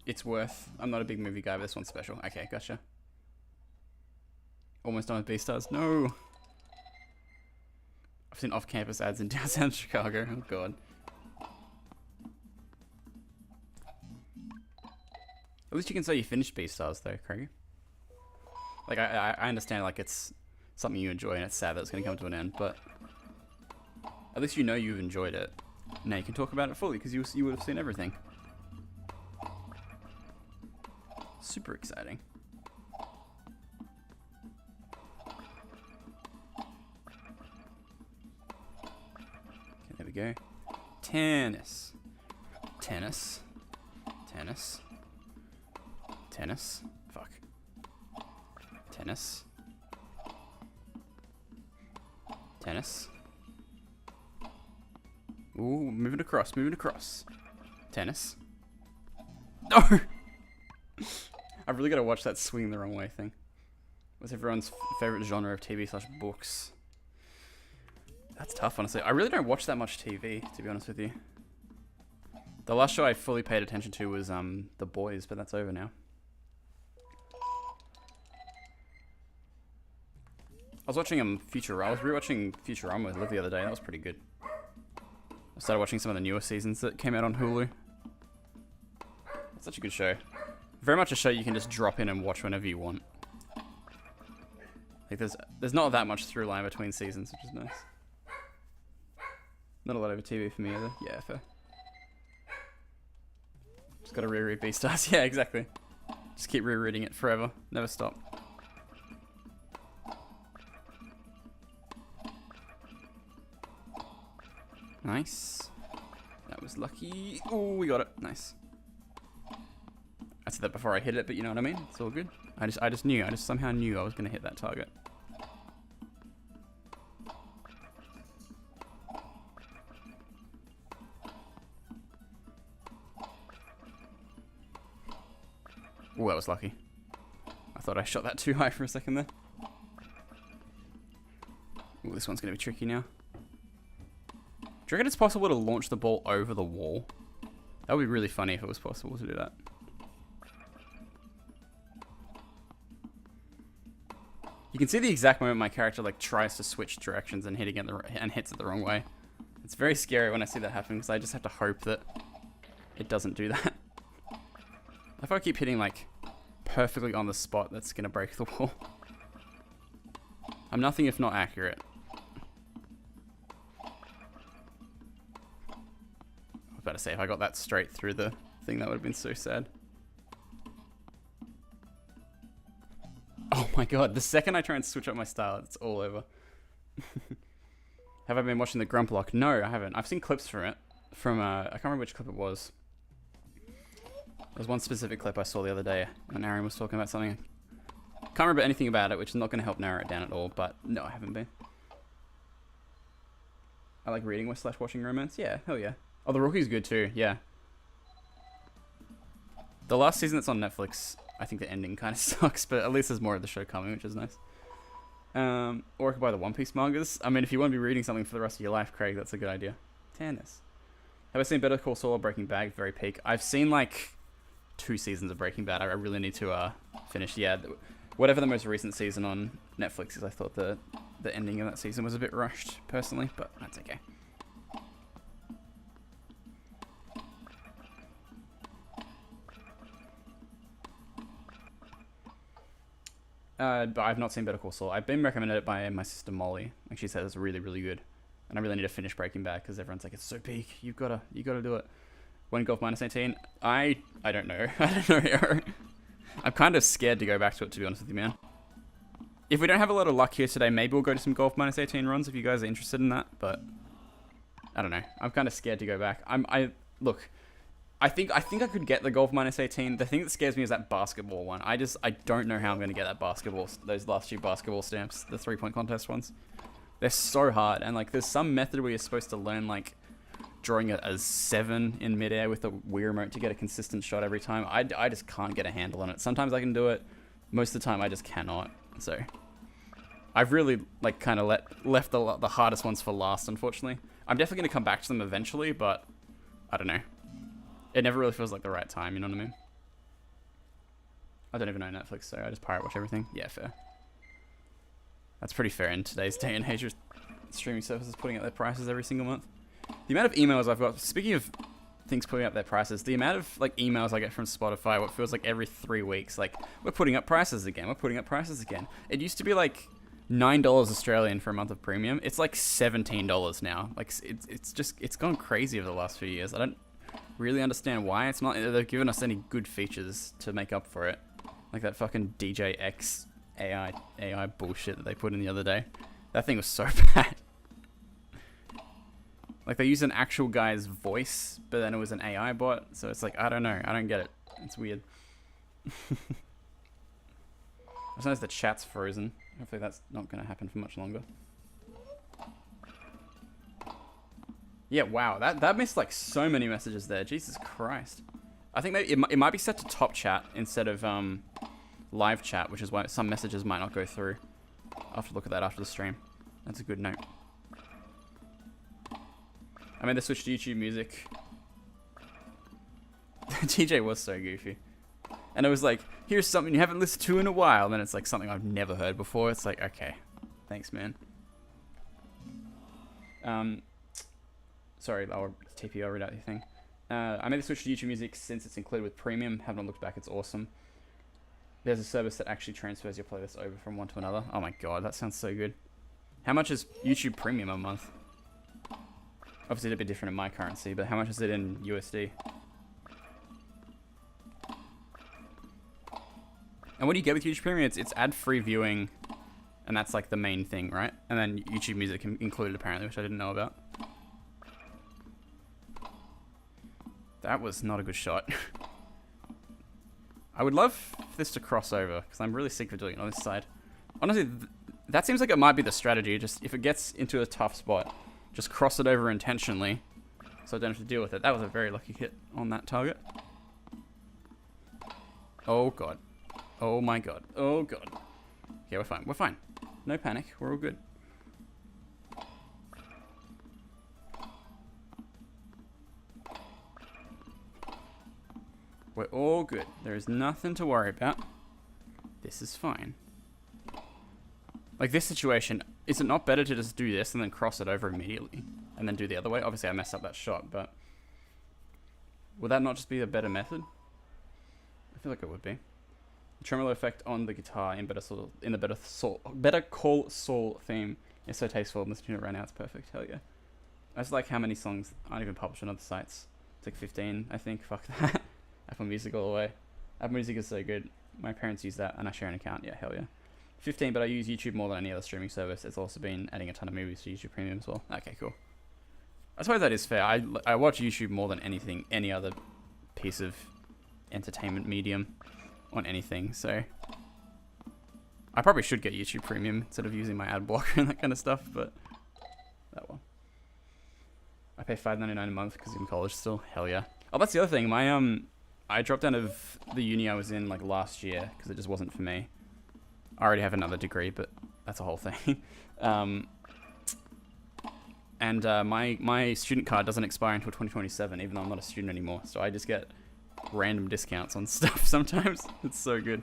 It's worth... I'm not a big movie guy, but this one's special. Okay, gotcha. Almost done with Beastars. No! I've seen off-campus ads in downtown Chicago. Oh, God. At least you can say you finished Beastars, though, Craig. Like, I understand, like, it's something you enjoy, and it's sad that it's going to come to an end, but at least you know you've enjoyed it. Now you can talk about it fully, because you would have seen everything. Super exciting. Okay, there we go. Tennis. Tennis. Tennis. Tennis. Fuck. Tennis. Tennis. Ooh, moving across, moving across. Tennis. No! I've really got to watch that swing the wrong way thing. What's everyone's favorite genre of TV/books? That's tough, honestly. I really don't watch that much TV, to be honest with you. The last show I fully paid attention to was The Boys, but that's over now. I was watching Futurama. I was rewatching Futurama with Liv the other day. That was pretty good. I started watching some of the newer seasons that came out on Hulu. It's such a good show. Very much a show you can just drop in and watch whenever you want. Like there's not that much through line between seasons, which is nice. Not a lot over TV for me either. Yeah, fair. Just gotta reread Beastars. Yeah, exactly. Just keep rereading it forever. Never stop. Nice. That was lucky. Oh, we got it. Nice. I said that before I hit it, but you know what I mean? It's all good. I just knew. I just somehow knew I was going to hit that target. Oh, that was lucky. I thought I shot that too high for a second there. Oh, this one's going to be tricky now. Do you reckon it's possible to launch the ball over the wall? That would be really funny if it was possible to do that. You can see the exact moment my character like tries to switch directions and hits it the wrong way. It's very scary when I see that happen because I just have to hope that it doesn't do that. If I keep hitting like perfectly on the spot, that's gonna break the wall. I'm nothing if not accurate. I was about to say, if I got that straight through the thing, that would have been so sad. Oh my god, the second I try and switch up my style, it's all over. Have I been watching the Grumplock? No, I haven't. I've seen clips from it. I can't remember which clip it was. There was one specific clip I saw the other day when Aaron was talking about something. Can't remember anything about it, which is not going to help narrow it down at all, but no, I haven't been. I like reading / watching romance. Yeah, hell yeah. Oh, The Rookie's good too, yeah. The last season that's on Netflix, I think the ending kind of sucks, but at least there's more of the show coming, which is nice. Or I could buy the One Piece mangas. I mean, if you want to be reading something for the rest of your life, Craig, that's a good idea. Tennis. Have I seen Better Call Saul or Breaking Bad? Very peak. I've seen like 2 seasons of Breaking Bad. I really need to finish. Yeah, whatever the most recent season on Netflix is. I thought the ending of that season was a bit rushed, personally, but that's okay. But I've not seen Better Call Saul. I've been recommended it by my sister Molly, and she said it's really, really good. And I really need to finish Breaking Bad because everyone's like, it's so peak. You gotta do it. When Golf -18, I don't know. I don't know. I'm kind of scared to go back to it, to be honest with you, man. If we don't have a lot of luck here today, maybe we'll go to some Golf -18 runs if you guys are interested in that. But I don't know. I'm kind of scared to go back. Look. I think I could get the Golf -18. The thing that scares me is that basketball one. I don't know how I'm going to get that those last 2 basketball stamps, the 3-point contest ones. They're so hard, and like there's some method where you're supposed to learn like drawing a 7 in midair with a Wii remote to get a consistent shot every time. I just can't get a handle on it. Sometimes I can do it, most of the time I just cannot. So I've really like kind of left the hardest ones for last, unfortunately. I'm definitely going to come back to them eventually, but I don't know. It never really feels like the right time, you know what I mean? I don't even know Netflix, so I just pirate watch everything. Yeah, fair. That's pretty fair in today's day and age with streaming services putting up their prices every single month. The amount of emails I've got, speaking of things putting up their prices, the amount of like emails I get from Spotify, what feels like every 3 weeks, like, we're putting up prices again, we're putting up prices again. It used to be like $9 Australian for a month of premium. It's like $17 now. Like, it's gone crazy over the last few years. I don't really understand why. It's not they've given us any good features to make up for it, like that fucking DJX AI bullshit that they put in the other day. That thing was so bad. Like, they used an actual guy's voice, but then it was an AI bot, so it's like, I don't know, I don't get it. It's weird. Sometimes the chat's frozen. Hopefully that's not going to happen for much longer. Yeah, wow, that missed like so many messages there. Jesus Christ. I think maybe it might be set to top chat instead of live chat, which is why some messages might not go through. I'll have to look at that after the stream. That's a good note. I made the switch to YouTube Music TJ was so goofy. And it was like, here's something you haven't listened to in a while. And then it's like something I've never heard before. It's like, okay, thanks, man. Sorry, I'll TP, I'll read out your thing. I made the switch to YouTube Music since it's included with Premium. Haven't looked back, it's awesome. There's a service that actually transfers your playlist over from one to another. Oh my god, that sounds so good. How much is YouTube Premium a month? Obviously it'd be different in my currency, but how much is it in USD? And what do you get with YouTube Premium? It's ad-free viewing, and that's like the main thing, right? And then YouTube Music included apparently, which I didn't know about. That was not a good shot. I would love this to cross over, because I'm really sick of doing it on this side. Honestly, that seems like it might be the strategy. Just if it gets into a tough spot, just cross it over intentionally, so I don't have to deal with it. That was a very lucky hit on that target. Oh god. Oh my god. Oh god. Okay, we're fine. We're fine. No panic. We're all good. We're all good. There is nothing to worry about. This is fine. Like this situation, is it not better to just do this and then cross it over immediately? And then do the other way? Obviously I messed up that shot, but... would that not just be a better method? I feel like it would be. The tremolo effect on the guitar in Better Call Saul theme is so tasteful. I'm listening to it right now, it's perfect. Hell yeah. I just like how many songs aren't even published on other sites. It's like 15, I think. Fuck that. Apple Music all the way. Apple Music is so good. My parents use that and I share an account. Yeah, hell yeah. 15, but I use YouTube more than any other streaming service. It's also been adding a ton of movies to YouTube Premium as well. Okay, cool. I suppose that is fair. I watch YouTube more than anything, any other piece of entertainment medium on anything, so I probably should get YouTube Premium instead of using my ad blocker and that kind of stuff, but that one. I pay $5.99 a month because I'm in college still. Hell yeah. Oh, that's the other thing. I dropped out of the uni I was in like last year because it just wasn't for me. I already have another degree, but that's a whole thing. My student card doesn't expire until 2027, even though I'm not a student anymore. So I just get random discounts on stuff sometimes. It's so good.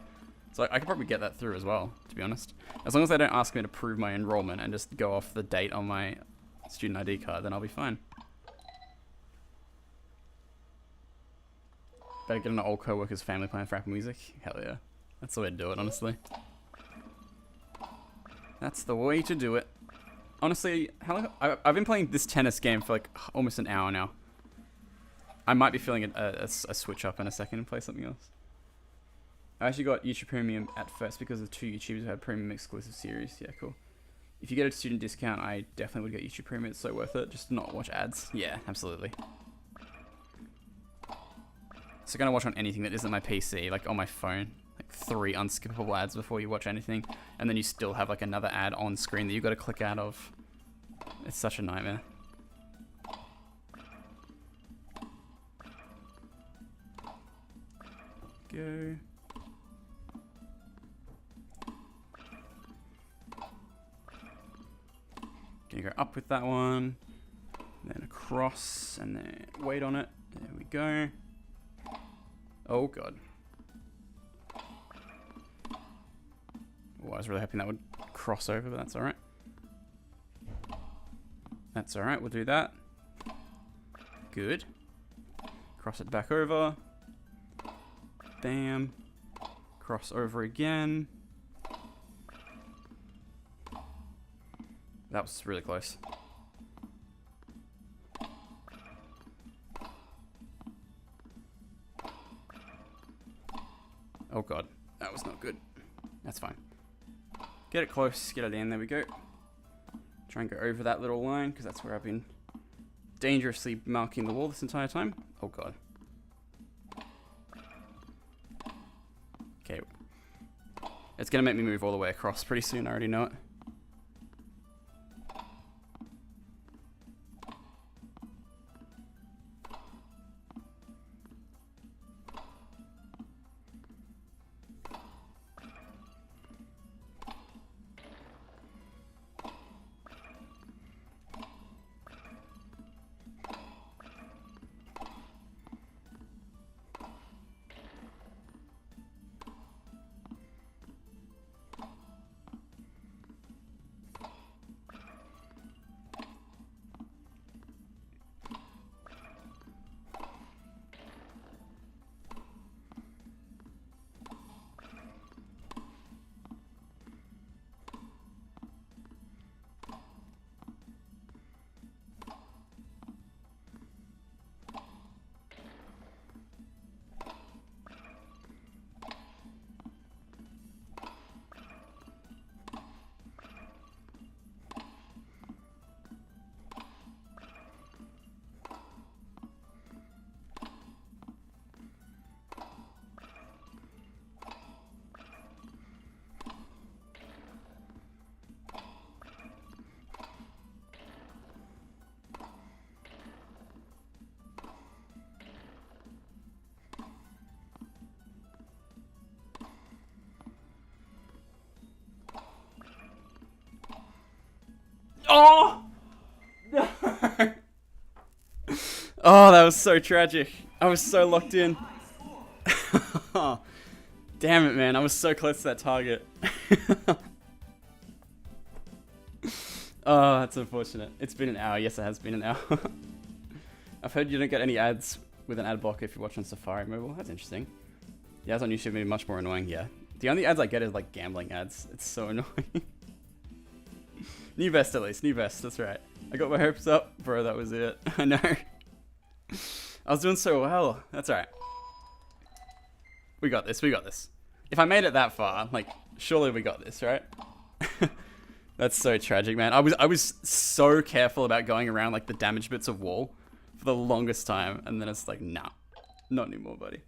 So I could probably get that through as well, to be honest. As long as they don't ask me to prove my enrollment and just go off the date on my student ID card, then I'll be fine. Better get an old co-worker's family plan for Apple Music. Hell yeah. That's the way to do it, honestly. That's the way to do it. Honestly, how long? I've been playing this tennis game for like almost an hour now. I might be feeling a switch up in a second and play something else. I actually got YouTube Premium at first because of 2 YouTubers who had Premium exclusive series. Yeah, cool. If you get a student discount, I definitely would get YouTube Premium. It's so worth it. Just to not watch ads. Yeah, absolutely. So gonna watch on anything that isn't my PC, like on my phone. Like 3 unskippable ads before you watch anything. And then you still have like another ad on screen that you gotta click out of. It's such a nightmare. Go. Gonna go up with that one, then across, and then wait on it. There we go. Oh god. Oh, I was really hoping that would cross over, but that's alright. That's alright, we'll do that. Good. Cross it back over. Bam. Cross over again. That was really close. Oh god, that was not good. That's fine. Get it close, get it in, there we go. Try and go over that little line, because that's where I've been dangerously marking the wall this entire time. Oh god. Okay. It's gonna make me move all the way across pretty soon, I already know it. Oh! No! Oh, that was so tragic. I was so locked in. Damn it, man. I was so close to that target. Oh, that's unfortunate. It's been an hour. Yes, it has been an hour. I've heard you don't get any ads with an ad blocker if you watch on Safari Mobile. That's interesting. The ads on YouTube are much more annoying, yeah. The only ads I get is like gambling ads. It's so annoying. New vest at least. New vest. That's right. I got my hopes up. Bro, that was it. I know. I was doing so well. That's right. We got this. We got this. If I made it that far, like, surely we got this, right? That's so tragic, man. I was so careful about going around like the damaged bits of wall for the longest time, and then it's like, nah, not anymore, buddy.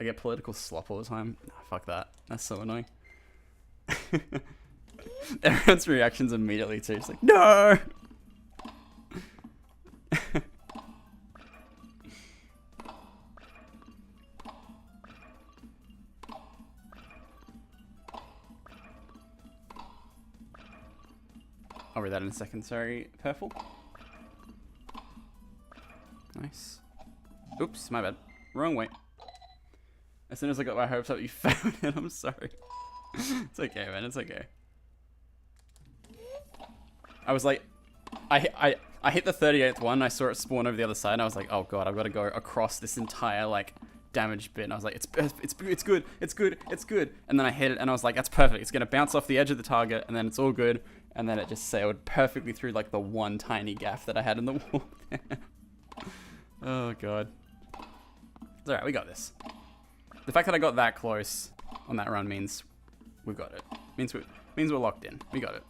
I get political slop all the time. Nah, fuck that. That's so annoying. Everyone's reactions immediately too. It's like, no. I'll read that in a second, sorry. Purple. Nice. Oops, my bad. Wrong way. As soon as I got my hopes up, you found it. I'm sorry. It's okay, man. It's okay. I was like, I hit the 38th one. I saw it spawn over the other side, and I was like, oh god, I've got to go across this entire like damaged bit. And I was like, it's good, it's good, it's good. And then I hit it, and I was like, that's perfect. It's gonna bounce off the edge of the target, and then it's all good. And then it just sailed perfectly through like the one tiny gaff that I had in the wall. Oh god. It's alright, we got this. The fact that I got that close on that run means we've got it. Means we're locked in. We got it.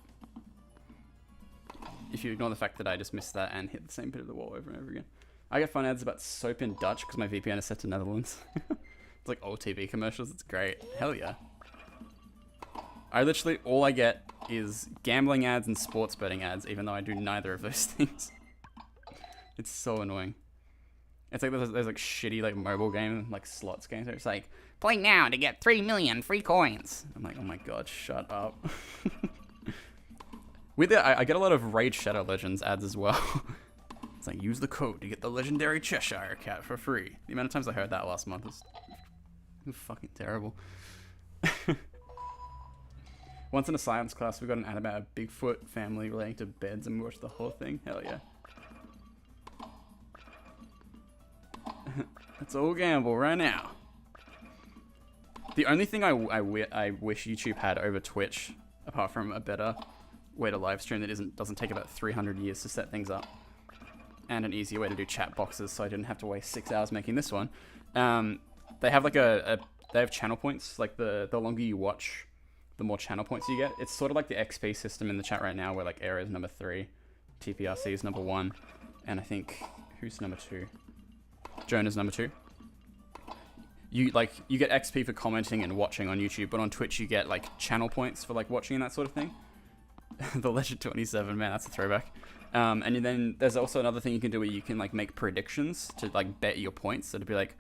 If you ignore the fact that I just missed that and hit the same bit of the wall over and over again. I get fun ads about soap in Dutch because my VPN is set to Netherlands. It's like old TV commercials. It's great. Hell yeah. I literally, all I get is gambling ads and sports betting ads, even though I do neither of those things. It's so annoying. It's like there's like shitty like mobile game, like slots games where it's like, play now to get 3 million free coins. I'm like, oh my god, shut up. With it, I get a lot of Raid Shadow Legends ads as well. It's like, use the code to get the legendary Cheshire Cat for free. The amount of times I heard that last month was fucking terrible. Once in a science class, we got an ad about a Bigfoot family relating to beds, and we watched the whole thing. Hell yeah. It's all gamble right now. The only thing I wish YouTube had over Twitch, apart from a better way to live stream that doesn't take about 300 years to set things up, and an easier way to do chat boxes, so I didn't have to waste 6 hours making this one. They have like they have channel points. Like the longer you watch, the more channel points you get. It's sort of like the XP system in the chat right now, where like Air is number 3, TPRC is number 1, and I think who's number 2? Jonah's number 2. You get XP for commenting and watching on YouTube, but on Twitch you get like channel points for like watching and that sort of thing. The Legend 27, man, that's a throwback. And then there's also another thing you can do where you can like make predictions to like bet your points. So to be like,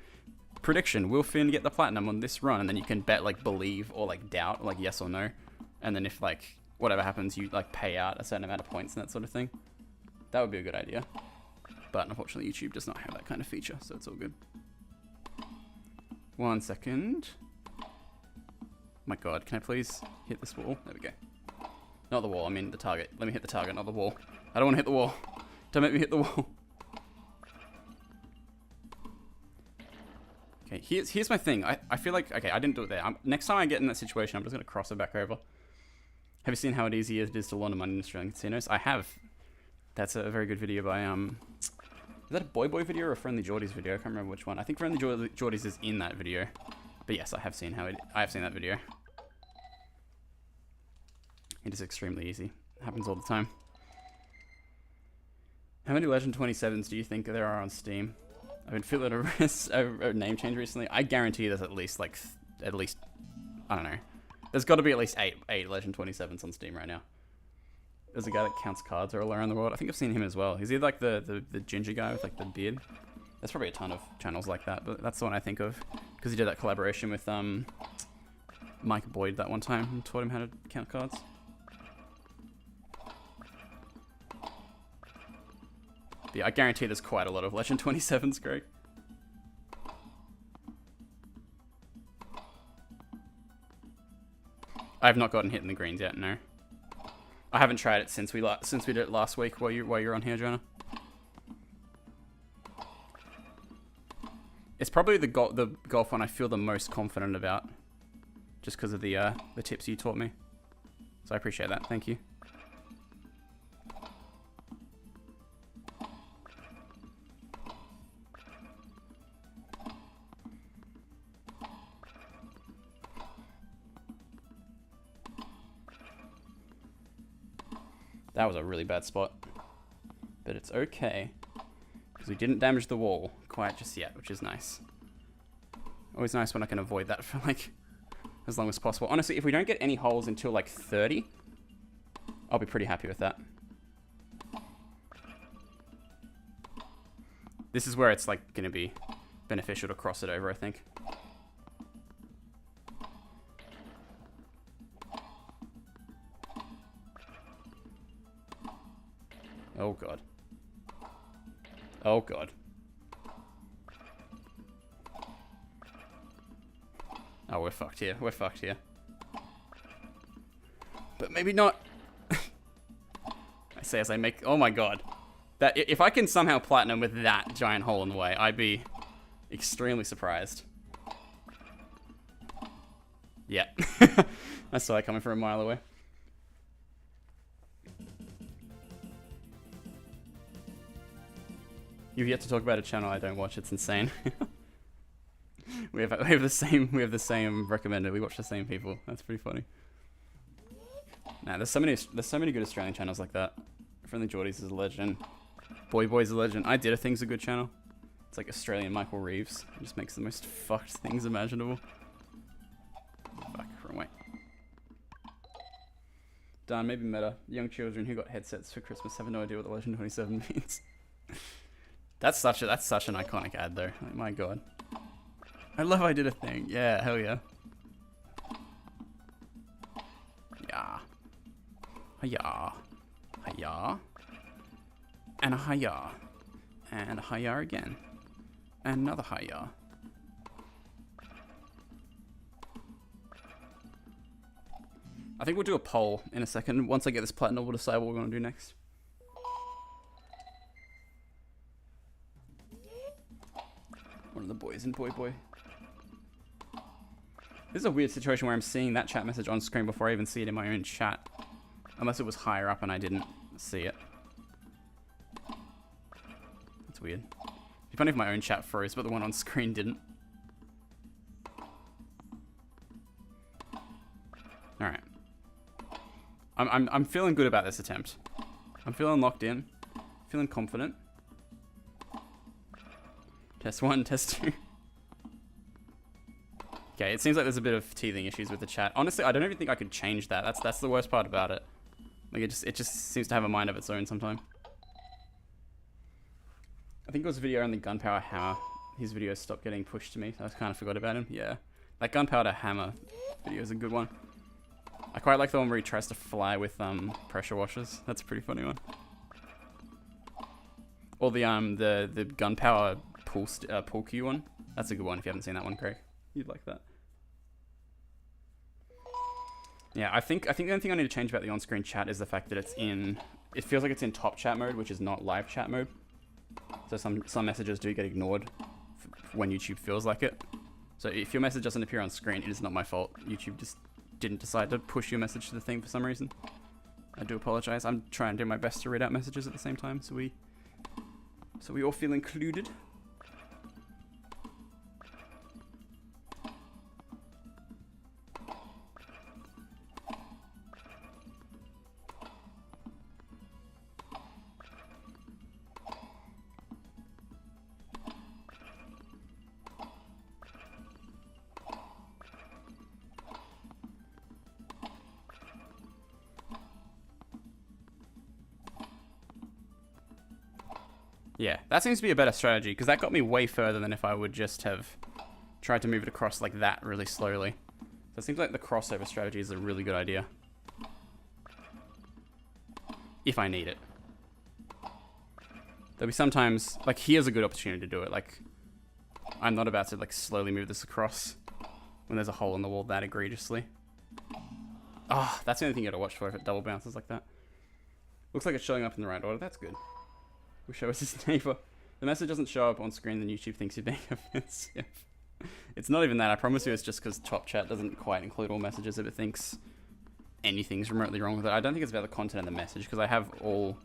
prediction, will Finn get the platinum on this run? And then you can bet like believe or like doubt, like yes or no. And then if like whatever happens, you like pay out a certain amount of points and that sort of thing. That would be a good idea. But unfortunately YouTube does not have that kind of feature, so it's all good. 1 second. My god, can I please hit this wall? There we go. Not the wall, I mean the target. Let me hit the target, not the wall. I don't want to hit the wall. Don't make me hit the wall. Okay, here's my thing. I feel like, okay, I didn't do it there. Next time I get in that situation, I'm just going to cross it back over. Have you seen how easy it is to launder money in Australian casinos? I have. That's a very good video by, is that a Boy Boy video or a Friendly Geordies video? I can't remember which one. I think Friendly Geordies is in that video. But yes, I have seen that video. It is extremely easy. It happens all the time. How many Legend 27s do you think there are on Steam? I've been feeling a name change recently. I guarantee there's at least, I don't know. There's got to be at least eight Legend 27s on Steam right now. There's a guy that counts cards all around the world. I think I've seen him as well. Is he like the ginger guy with like the beard? There's probably a ton of channels like that, but that's the one I think of. Because he did that collaboration with Mike Boyd that one time and taught him how to count cards. But yeah, I guarantee there's quite a lot of Legend 27s, Greg. I have not gotten hit in the greens yet, no. I haven't tried it since we did it last week while you were on here, Jonah. It's probably the golf one I feel the most confident about, just because of the tips you taught me. So I appreciate that. Thank you. That was a really bad spot. But it's okay. Because we didn't damage the wall quite just yet, which is nice. Always nice when I can avoid that for like as long as possible. Honestly, if we don't get any holes until like 30, I'll be pretty happy with that. This is where it's like going to be beneficial to cross it over, I think. Oh god. Oh god. Oh, we're fucked here. We're fucked here. But maybe not. I say as I make... Oh my god. That if I can somehow platinum with that giant hole in the way, I'd be extremely surprised. Yeah. I saw that coming from a mile away. You've yet to talk about a channel I don't watch. It's insane. we have the same recommended. We watch the same people. That's pretty funny. Nah, there's so many good Australian channels like that. Friendly Geordies is a legend. Boy Boy's a legend. I Did a Thing's a good channel. It's like Australian Michael Reeves. He just makes the most fucked things imaginable. Fuck, wrong way. Done, maybe meta. Young children who got headsets for Christmas have no idea what the Legend 27 means. That's such an iconic ad though. Like, my god. I love I Did a Thing. Yeah, hell yeah. Yeah. Hiya. Hiya. And a hiya. And a hiya again. And another hiya. I think we'll do a poll in a second. Once I get this platinum, we'll decide what we're going to do next. One of the boys in Boy Boy. This is a weird situation where I'm seeing that chat message on screen before I even see it in my own chat. Unless it was higher up and I didn't see it. That's weird. It'd be funny if my own chat froze, but the one on screen didn't. Alright. I'm feeling good about this attempt. I'm feeling locked in. Feeling confident. Test 1, test 2. Okay, it seems like there's a bit of teething issues with the chat. Honestly, I don't even think I could change that. That's the worst part about it. Like it just seems to have a mind of its own sometimes. I think it was a video on the Gunpowder Hammer. His videos stopped getting pushed to me. I kind of forgot about him. Yeah, that Gunpowder Hammer video is a good one. I quite like the one where he tries to fly with pressure washers. That's a pretty funny one. Or the Gunpowder pool cue one. That's a good one if you haven't seen that one, Craig. You'd like that. Yeah, I think the only thing I need to change about the on-screen chat is the fact that it feels like it's in top chat mode, which is not live chat mode. So some messages do get ignored when YouTube feels like it. So if your message doesn't appear on screen, it is not my fault. YouTube just didn't decide to push your message to the thing for some reason. I do apologize. I'm trying to do my best to read out messages at the same time, so we all feel included. Yeah, that seems to be a better strategy, because that got me way further than if I would just have tried to move it across like that really slowly. So it seems like the crossover strategy is a really good idea. If I need it. There'll be sometimes, like, here's a good opportunity to do it. Like, I'm not about to, like, slowly move this across when there's a hole in the wall that egregiously. Oh, that's the only thing you gotta watch for if it double bounces like that. Looks like it's showing up in the right order. That's good. Wish I was his neighbor. The message doesn't show up on screen, then YouTube thinks you're being offensive. It's not even that. I promise you it's just because Top Chat doesn't quite include all messages if it thinks anything's remotely wrong with it. I don't think it's about the content and the message, because I have all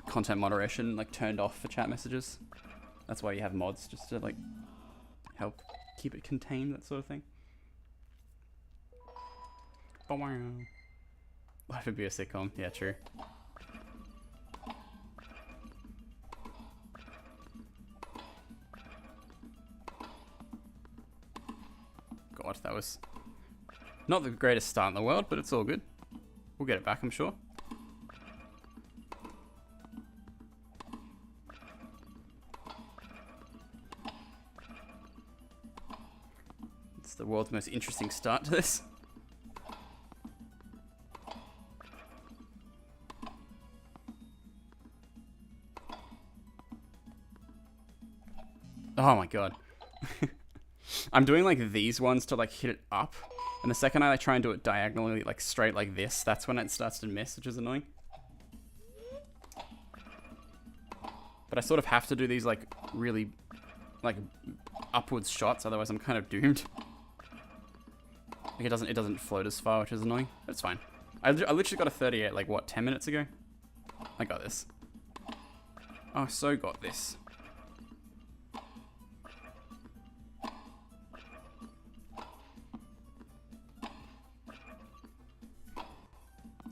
content moderation like turned off for chat messages. That's why you have mods, just to like help keep it contained, that sort of thing. Life would be a sitcom. Yeah, true. God, that was not the greatest start in the world, but it's all good. We'll get it back, I'm sure. It's the world's most interesting start to this. Oh my god. I'm doing like these ones to like hit it up, and the second I like try and do it diagonally, like straight like this, that's when it starts to miss, which is annoying. But I sort of have to do these like really like upwards shots, otherwise I'm kind of doomed. Like it doesn't float as far, which is annoying. But it's fine. I literally got a 38 like what, 10 minutes ago? I got this. Oh, so got this.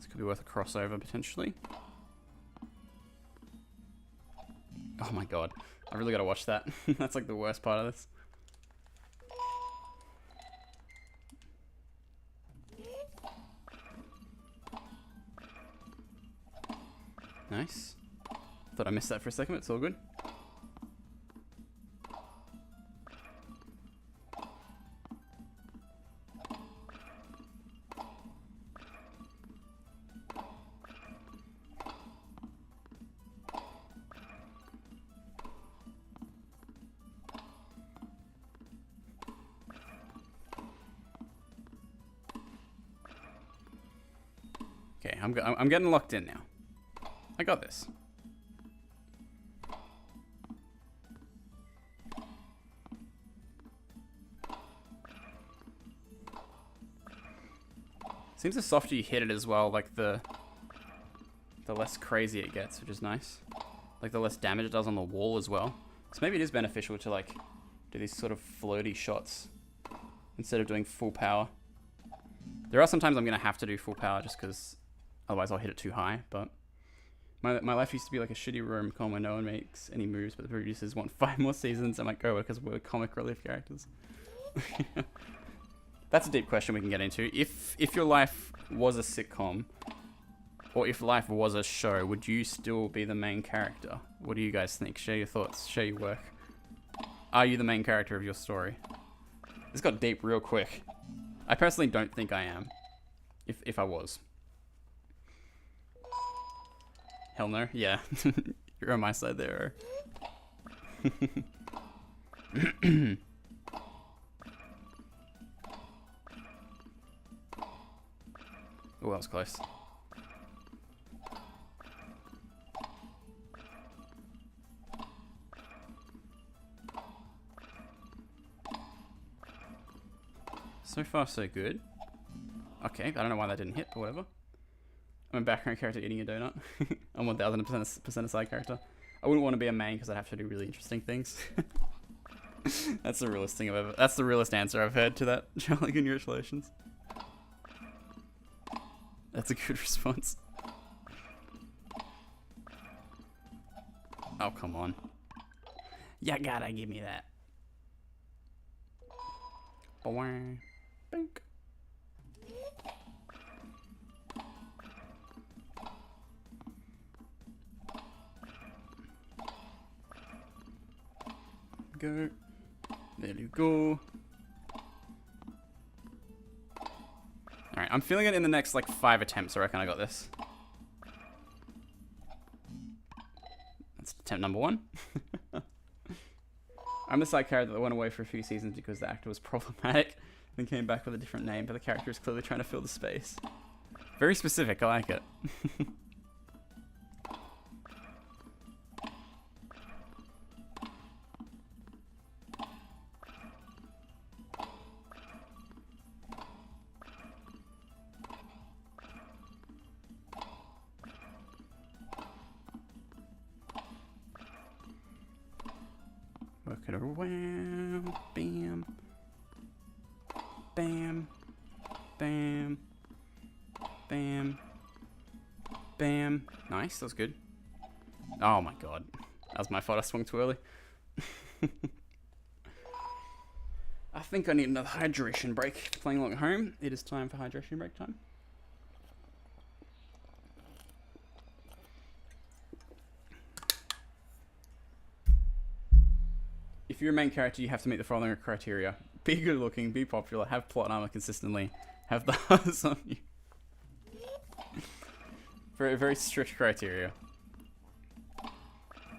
Could be worth a crossover potentially. Oh my god, I really gotta watch that. That's like the worst part of this. Nice. Thought I missed that for a second, but it's all good. Okay, I'm getting locked in now. I got this. Seems the softer you hit it as well, like the less crazy it gets, which is nice. Like the less damage it does on the wall as well. So maybe it is beneficial to like do these sort of floaty shots instead of doing full power. There are sometimes I'm gonna have to do full power just because otherwise I'll hit it too high, but my life used to be like a shitty rom-com where no one makes any moves, but the producers want 5 more seasons and my co-workers were comic relief characters. That's a deep question we can get into. If your life was a sitcom, or if life was a show, would you still be the main character? What do you guys think? Share your thoughts, share your work. Are you the main character of your story? This got deep real quick. I personally don't think I am. If I was. Hell no. Yeah. You're on my side there. Oh, that was close. So far, so good. Okay, I don't know why that didn't hit, but whatever. I'm a background character eating a donut. I'm 1000% a side character. I wouldn't want to be a main because I'd have to do really interesting things. That's the realest thing I've ever. That's the realest answer I've heard to that. Charlie, congratulations. That's a good response. Oh, come on. You gotta give me that. Bink. Go. There you go. Alright, I'm feeling it in the next like 5 attempts. I reckon I got this. That's attempt number 1. I'm the side character that went away for a few seasons because the actor was problematic and came back with a different name, but the character is clearly trying to fill the space. Very specific, I like it. Work it around. Bam. Bam. Bam. Bam. Bam. Nice, that was good. Oh my god. That was my fault, I swung too early. I think I need another hydration break. Playing along at home, it is time for hydration break time. If you're a main character, you have to meet the following criteria. Be good looking, be popular, have plot armor consistently, have the hearts on you. Very, very strict criteria.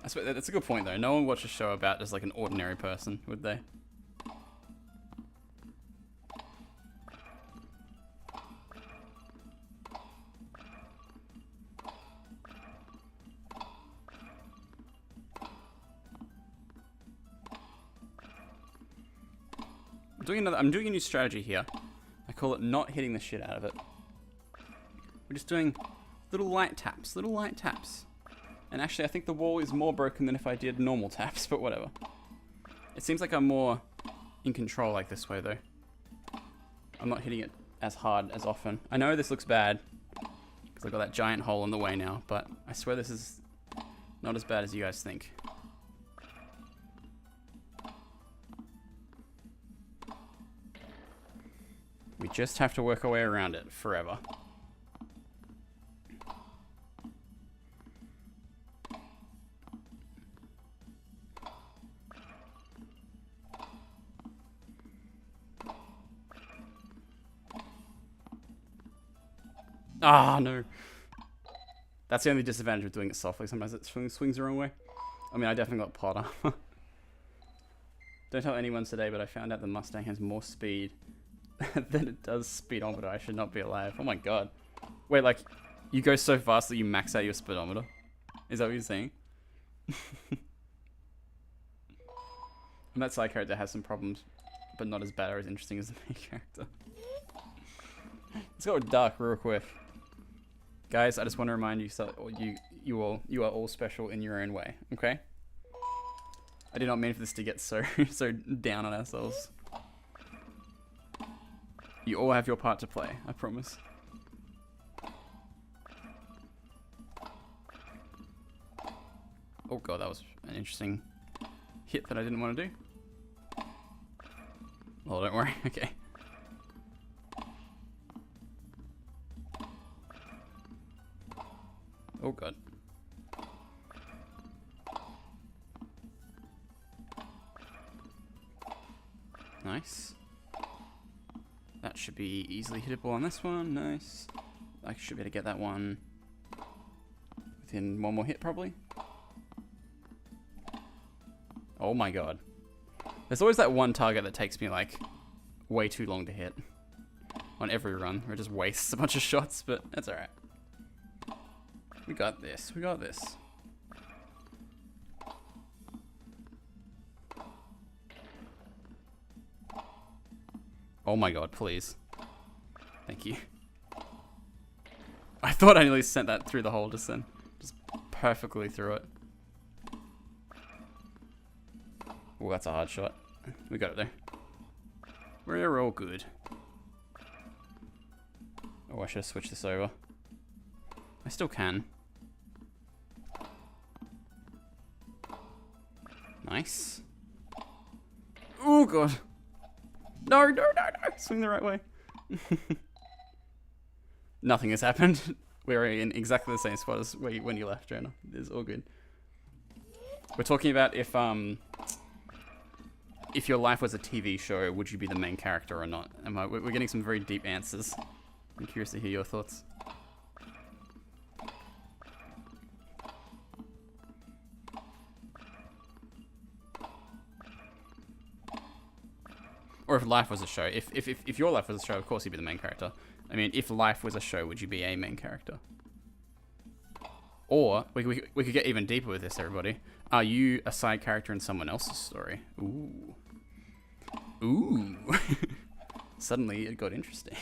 I swear, that's a good point though. No one watches a show about just like an ordinary person, would they? I'm doing a new strategy here. I call it not hitting the shit out of it. We're just doing little light taps, little light taps. And actually I think the wall is more broken than if I did normal taps, but whatever. It seems like I'm more in control like this way though. I'm not hitting it as hard as often. I know this looks bad, because I've got that giant hole in the way now, but I swear this is not as bad as you guys think. We just have to work our way around it forever. Ah, no. That's the only disadvantage of doing it softly. Sometimes it swings the wrong way. I mean, I definitely got plot armor. Don't tell anyone today, but I found out the Mustang has more speed than it does speedometer. I should not be alive. Oh my god. Wait, like, you go so fast that you max out your speedometer? Is that what you're saying? And that side character has some problems, but not as bad or as interesting as the main character. Let's go dark real quick. Guys, I just want to remind you, you are all special in your own way, okay? I did not mean for this to get so down on ourselves. You all have your part to play, I promise. Oh god, that was an interesting hit that I didn't want to do. Oh, don't worry, okay. Oh god. Nice. That should be easily hittable on this one. Nice. I should be able to get that one within one more hit, probably. Oh my god. There's always that one target that takes me, like, way too long to hit. On every run, where it just wastes a bunch of shots, but that's alright. We got this. We got this. Oh my god, please. Thank you. I thought I nearly sent that through the hole just then. Just perfectly through it. Oh, that's a hard shot. We got it there. We're all good. Oh, I should have switched this over. I still can. Nice. Oh god. No, no, no, no. Swing the right way. Nothing has happened. We're in exactly the same spot as when you left, Jonah. It's all good. We're talking about if your life was a TV show, would you be the main character or not? We're getting some very deep answers. I'm curious to hear your thoughts. Or if life was a show. If your life was a show, of course you'd be the main character. I mean, if life was a show, would you be a main character? Or, we could get even deeper with this, everybody. Are you a side character in someone else's story? Ooh. Ooh. Suddenly it got interesting.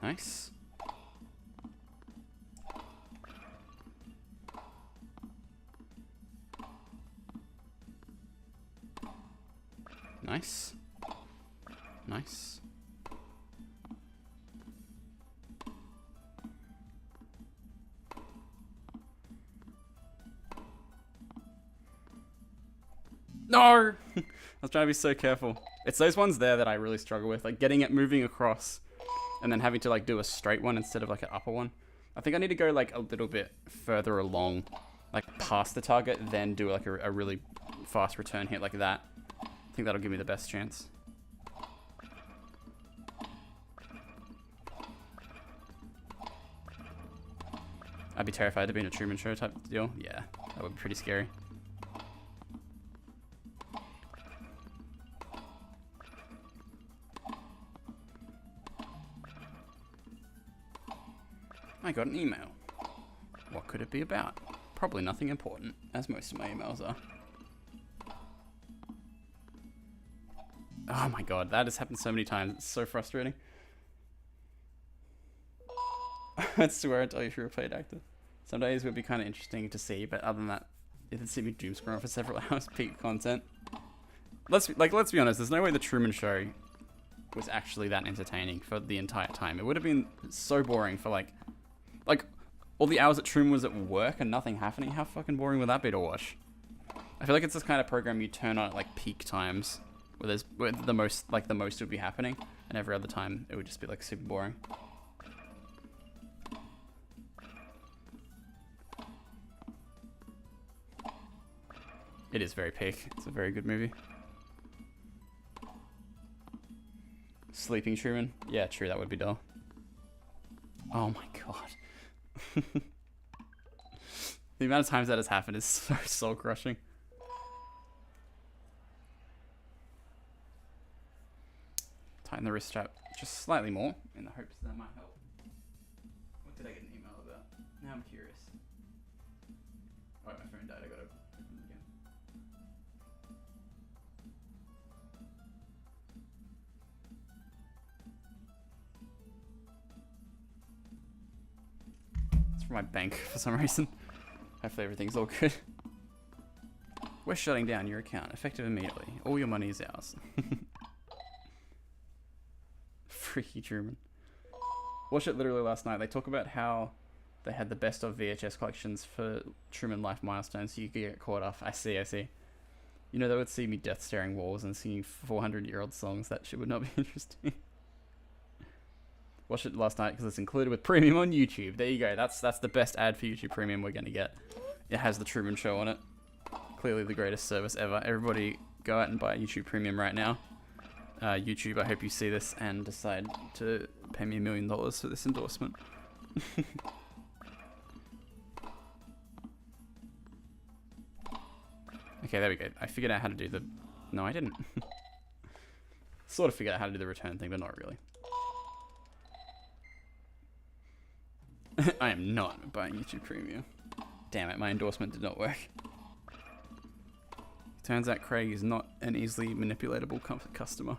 Nice. Nice. Nice. No! I was trying to be so careful. It's those ones there that I really struggle with, like getting it moving across and then having to like do a straight one instead of like an upper one. I think I need to go like a little bit further along, like past the target, then do like a really fast return hit like that. I think that'll give me the best chance. I'd be terrified to be in a Truman Show type deal. Yeah, that would be pretty scary. I got an email. What could it be about? Probably nothing important, as most of my emails are. Oh my god, that has happened so many times. It's so frustrating. I'd swear I'd tell you if you're a paid actor. Some days would be kind of interesting to see, but other than that, it'd see me doom scrolling for several hours peak content. Let's be honest, there's no way the Truman Show was actually that entertaining for the entire time. It would have been so boring for like all the hours that Truman was at work and nothing happening. How fucking boring would that be to watch? I feel like it's this kind of program you turn on at like peak times where the most would be happening, and every other time it would just be like super boring. It is very peak. It's a very good movie. Sleeping Truman? Yeah, true, that would be dull. Oh my god. The amount of times that has happened is so soul crushing. Tighten the wrist strap just slightly more in the hopes that might help. What did I get an email about? Now I'm curious. Oh, my phone died. I gotta open it again. It's from my bank for some reason. Hopefully everything's all good. We're shutting down your account, effective immediately. All your money is ours. Freaky Truman. Watched it literally last night. They talk about how they had the best of VHS collections for Truman Life milestones, so you could get caught off. I see. You know, they would see me death staring walls and singing 400-year-old songs. That shit would not be interesting. Watched it last night because it's included with Premium on YouTube. There you go. That's the best ad for YouTube Premium we're going to get. It has the Truman Show on it. Clearly the greatest service ever. Everybody go out and buy YouTube Premium right now. YouTube, I hope you see this and decide to pay me $1 million for this endorsement. Okay, there we go. I figured out how to do the... No, I didn't. Sort of figured out how to do the return thing, but not really. I am not buying YouTube Premium. Damn it, my endorsement did not work. Turns out Craig is not an easily manipulatable customer.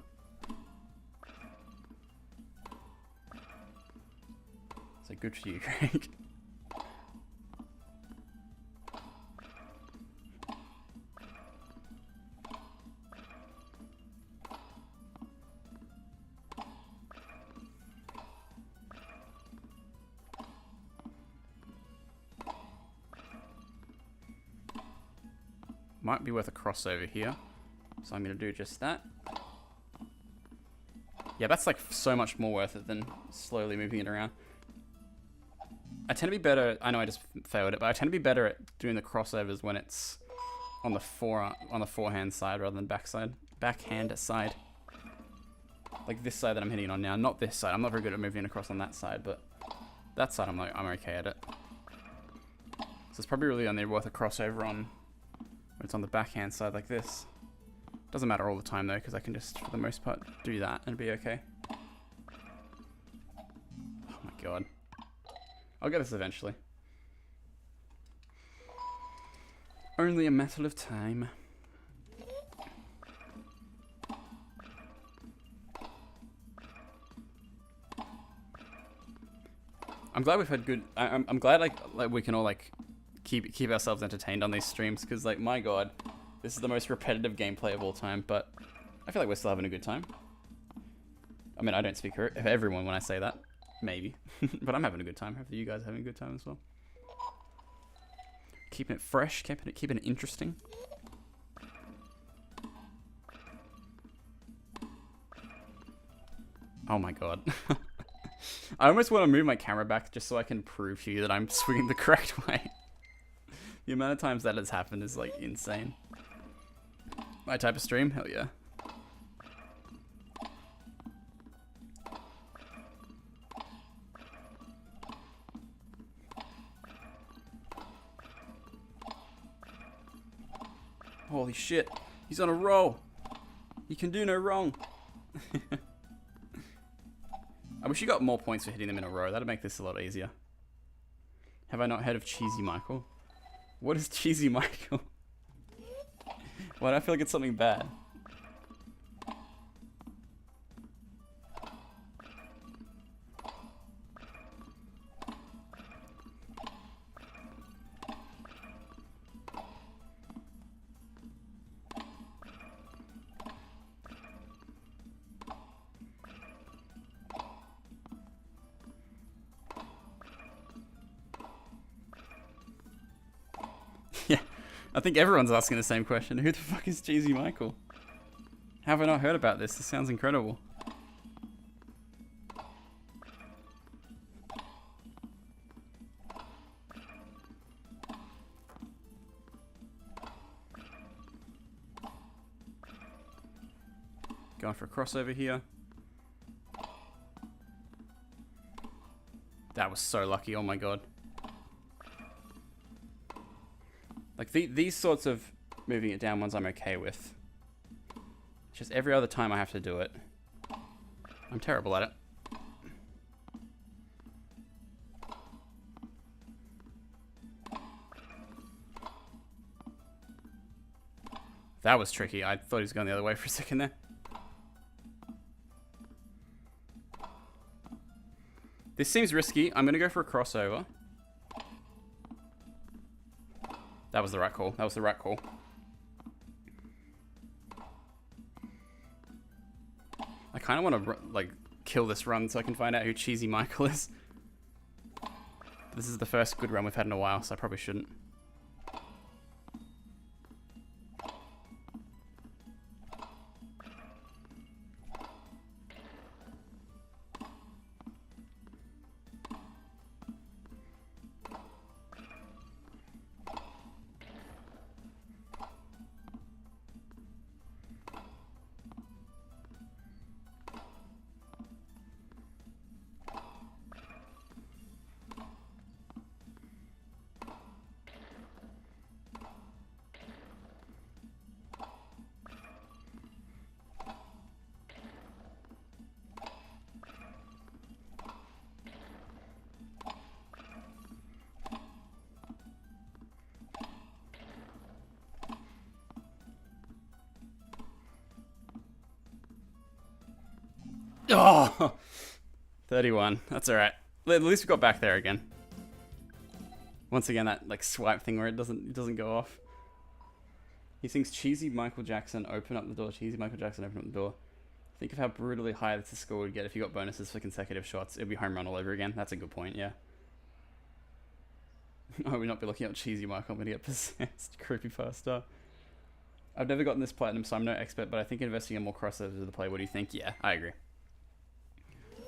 So good for you, Craig. Might be worth a crossover here. So I'm going to do just that. Yeah, that's like so much more worth it than slowly moving it around. I tend to be better... I know I just failed it, but I tend to be better at doing the crossovers when it's on the forehand side rather than backhand side. Like this side that I'm hitting on now, not this side. I'm not very good at moving across on that side, but that side I'm okay at it. So it's probably really only worth a crossover on when it's on the backhand side like this. Doesn't matter all the time though, because I can just, for the most part, do that and be okay. Oh my god. I'll get this eventually. Only a matter of time. I'm glad we've had good. I'm glad like we can all like keep ourselves entertained on these streams, because like my god, this is the most repetitive gameplay of all time. But I feel like we're still having a good time. I mean, I don't speak for everyone when I say that, maybe, but I'm having a good time. Hopefully, you guys are having a good time as well. Keeping it fresh, keeping it interesting. Oh my god. I almost want to move my camera back just so I can prove to you that I'm swinging the correct way. The amount of times that has happened is like insane. My type of stream? Hell yeah. Holy shit. He's on a roll. He can do no wrong. I wish you got more points for hitting them in a row. That'd make this a lot easier. Have I not heard of Cheesy Michael? What is Cheesy Michael? Why do I feel like it's something bad? Yeah, I think everyone's asking the same question. Who the fuck is Cheesy Michael? Have I not heard about this? This sounds incredible. Going for a crossover here. That was so lucky, oh my god. Like, these sorts of moving it down ones I'm okay with. It's just every other time I have to do it, I'm terrible at it. That was tricky. I thought he was going the other way for a second there. This seems risky. I'm going to go for a crossover. That was the right call. That was the right call. I kind of want to, like, kill this run so I can find out who Cheesy Michael is. This is the first good run we've had in a while, so I probably shouldn't. Oh, 31. That's all right. At least we got back there again. Once again, that like swipe thing where it doesn't go off. He sings Cheesy Michael Jackson, open up the door. Cheesy Michael Jackson, open up the door. Think of how brutally high the score would get if you got bonuses for consecutive shots. It'd be home run all over again. That's a good point, yeah. I would not be looking up Cheesy Michael. I'm gonna get possessed. Creepypasta. I've never gotten this platinum, so I'm no expert, but I think investing in more crossovers of the play. What do you think? Yeah, I agree.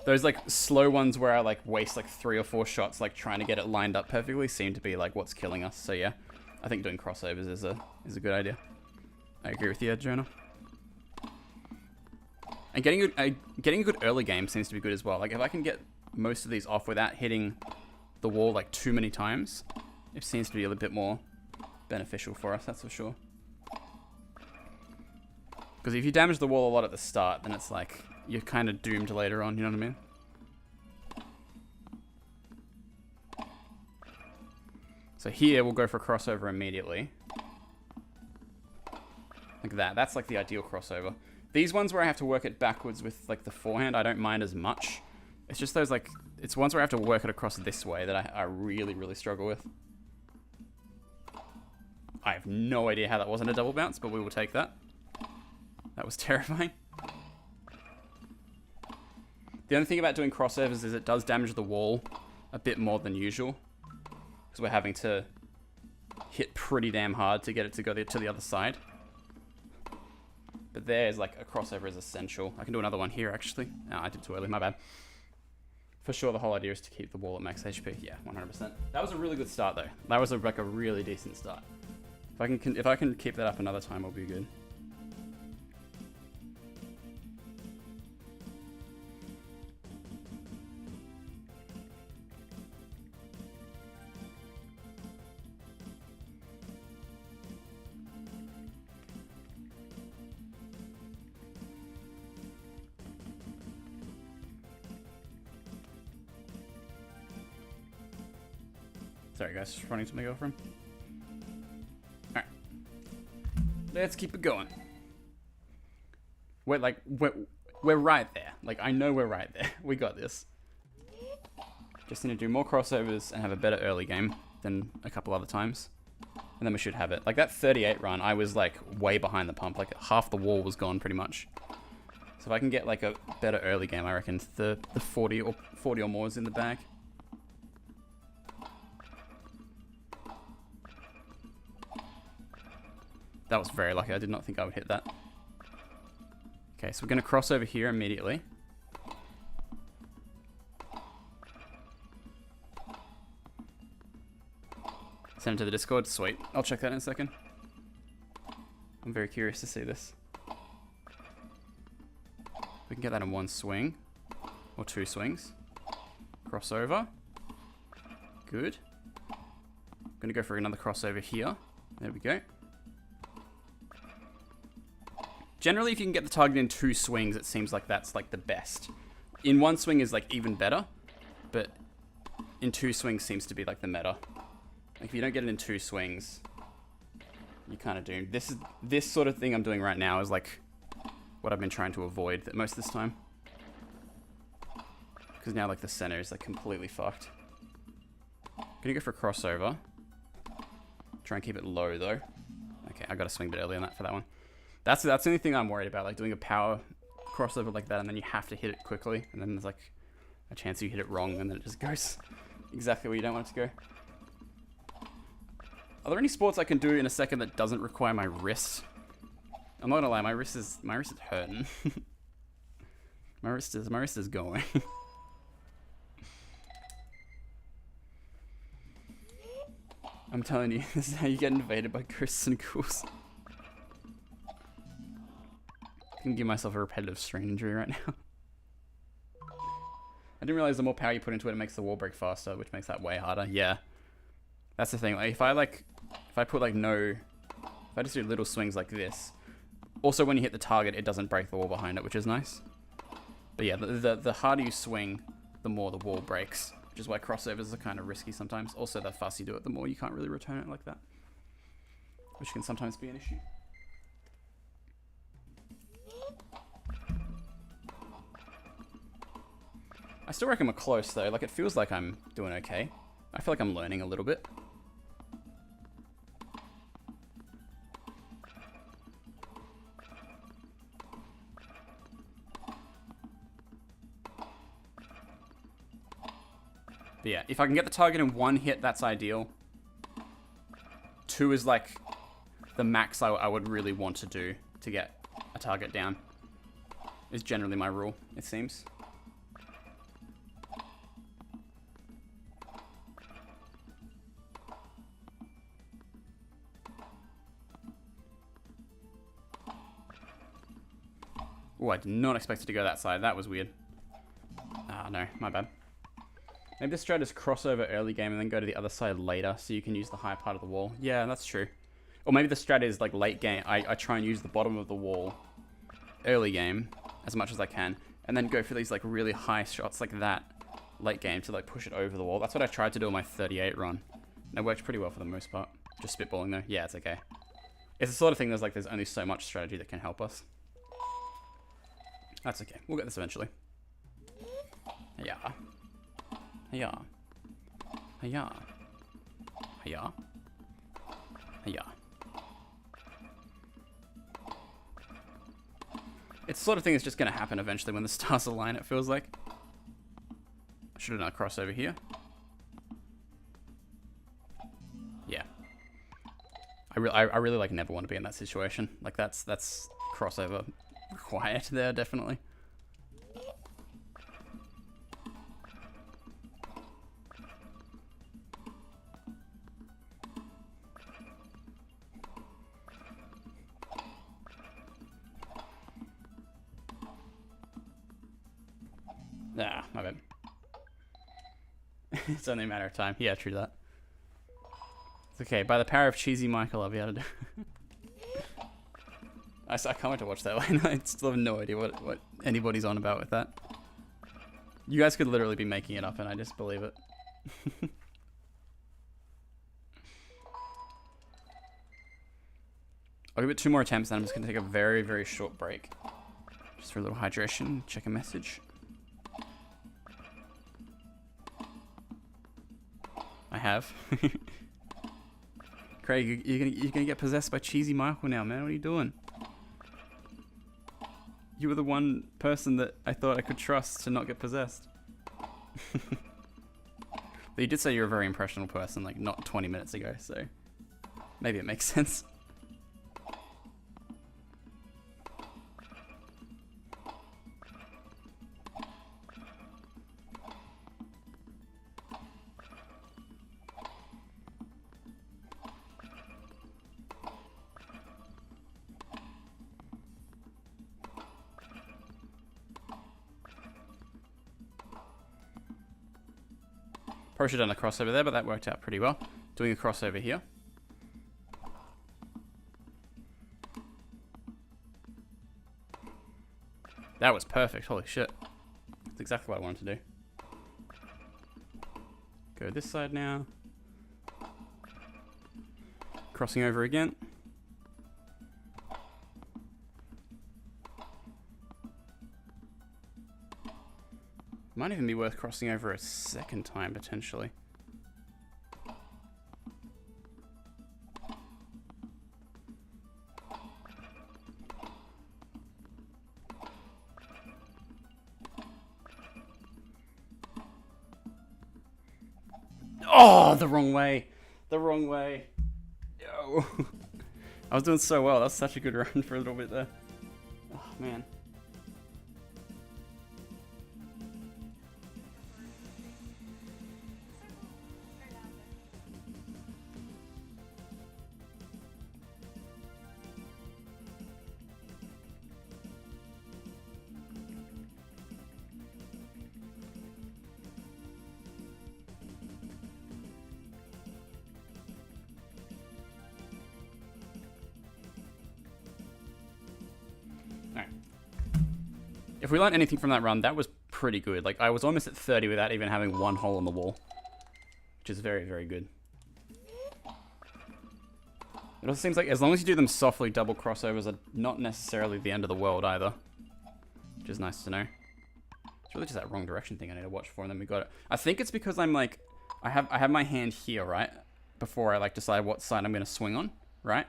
Those like slow ones where I like waste like 3 or 4 shots like trying to get it lined up perfectly seem to be like what's killing us. So yeah, I think doing crossovers is a good idea. I agree with you, Jonah. And getting a good early game seems to be good as well. Like if I can get most of these off without hitting the wall like too many times, it seems to be a little bit more beneficial for us, that's for sure. Because if you damage the wall a lot at the start, then it's like you're kind of doomed later on, you know what I mean? So here we'll go for a crossover immediately. Like that. That's like the ideal crossover. These ones where I have to work it backwards with like the forehand, I don't mind as much. It's just those like, it's ones where I have to work it across this way that I really, really struggle with. I have no idea how that wasn't a double bounce, but we will take that. That was terrifying. The only thing about doing crossovers is it does damage the wall a bit more than usual. Because we're having to hit pretty damn hard to get it to go to the other side. But there's like a crossover is essential. I can do another one here actually. No, I did too early, my bad. For sure the whole idea is to keep the wall at max HP. Yeah, 100%. That was a really good start though. That was like a really decent start. If I can keep that up another time, it'll be good. Sorry guys, just running to my girlfriend. Alright. Let's keep it going. We're right there. Like, I know we're right there. We got this. Just need to do more crossovers and have a better early game than a couple other times. And then we should have it. Like that 38 run, I was like way behind the pump. Like half the wall was gone pretty much. So if I can get like a better early game, I reckon the 40 or more is in the bag. That was very lucky. I did not think I would hit that. Okay, so we're going to cross over here immediately. Send it to the Discord. Sweet. I'll check that in a second. I'm very curious to see this. We can get that in one swing. Or two swings. Crossover. Good. I'm going to go for another crossover here. There we go. Generally, if you can get the target in two swings, it seems like that's like the best. In one swing is like even better, but in two swings seems to be like the meta. Like if you don't get it in two swings, you're kind of doomed. This sort of thing I'm doing right now is like what I've been trying to avoid most of this time. Because now like the center is like completely fucked. Gonna go for a crossover. Try and keep it low though. Okay, I got to swing a bit early on that for that one. That's the only thing I'm worried about, like doing a power crossover like that and then you have to hit it quickly and then there's like a chance you hit it wrong and then it just goes exactly where you don't want it to go. Are there any sports I can do in a second that doesn't require my wrist? I'm not gonna lie, my wrist is hurting. my wrist is going. I'm telling you, this is how you get invaded by ghosts and ghouls. I can give myself a repetitive strain injury right now. I didn't realize the more power you put into it, it makes the wall break faster, which makes that way harder. Yeah, that's the thing. Like if I just do little swings like this. Also, when you hit the target, it doesn't break the wall behind it, which is nice. But yeah, the harder you swing, the more the wall breaks, which is why crossovers are kind of risky sometimes. Also, the faster you do it, the more you can't really return it like that, which can sometimes be an issue. I still reckon we're close though. Like it feels like I'm doing okay. I feel like I'm learning a little bit. But yeah, if I can get the target in one hit, that's ideal. Two is like the max I would really want to do to get a target down. Is generally my rule, it seems. Oh, I did not expect it to go that side. That was weird. Ah, no, my bad. Maybe the strat is crossover early game and then go to the other side later so you can use the high part of the wall. Yeah, that's true. Or maybe the strat is like late game. I try and use the bottom of the wall early game as much as I can and then go for these like really high shots like that late game to like push it over the wall. That's what I tried to do on my 38 run. And it worked pretty well for the most part. Just spitballing though. Yeah, it's okay. It's the sort of thing there's only so much strategy that can help us. That's okay. We'll get this eventually. Yeah. Yeah. Yeah. Yeah. Yeah. It's the sort of thing that's just going to happen eventually when the stars align, it feels like. I should have done a crossover here. Yeah. I really like never want to be in that situation. Like that's crossover required there, definitely. Ah, my bad. It's only a matter of time. Yeah, true that. It's okay. By the power of Cheesy Michael, I'll be able to do I can't wait to watch that one. I still have no idea what anybody's on about with that. You guys could literally be making it up and I just believe it. I'll give it 2 more attempts and I'm just going to take a very, very short break. Just for a little hydration, check a message. I have. Craig, you're gonna get possessed by Cheesy Michael now, man. What are you doing? You were the one person that I thought I could trust to not get possessed. But you did say you're a very impressionable person, like not 20 minutes ago, so maybe it makes sense. Probably should have done a crossover there, but that worked out pretty well. Doing a crossover here. That was perfect. Holy shit. That's exactly what I wanted to do. Go this side now. Crossing over again. Might even be worth crossing over a second time, potentially. Oh, the wrong way. The wrong way. Yo. I was doing so well. That was such a good run for a little bit there. Oh, man. If we learned anything from that run, that was pretty good. Like, I was almost at 30 without even having one hole in the wall. Which is very, very good. It also seems like as long as you do them softly, double crossovers are not necessarily the end of the world either. Which is nice to know. It's really just that wrong direction thing I need to watch for, and then we got it. I think it's because I'm like... I have my hand here, right? Before I like decide what side I'm going to swing on, right?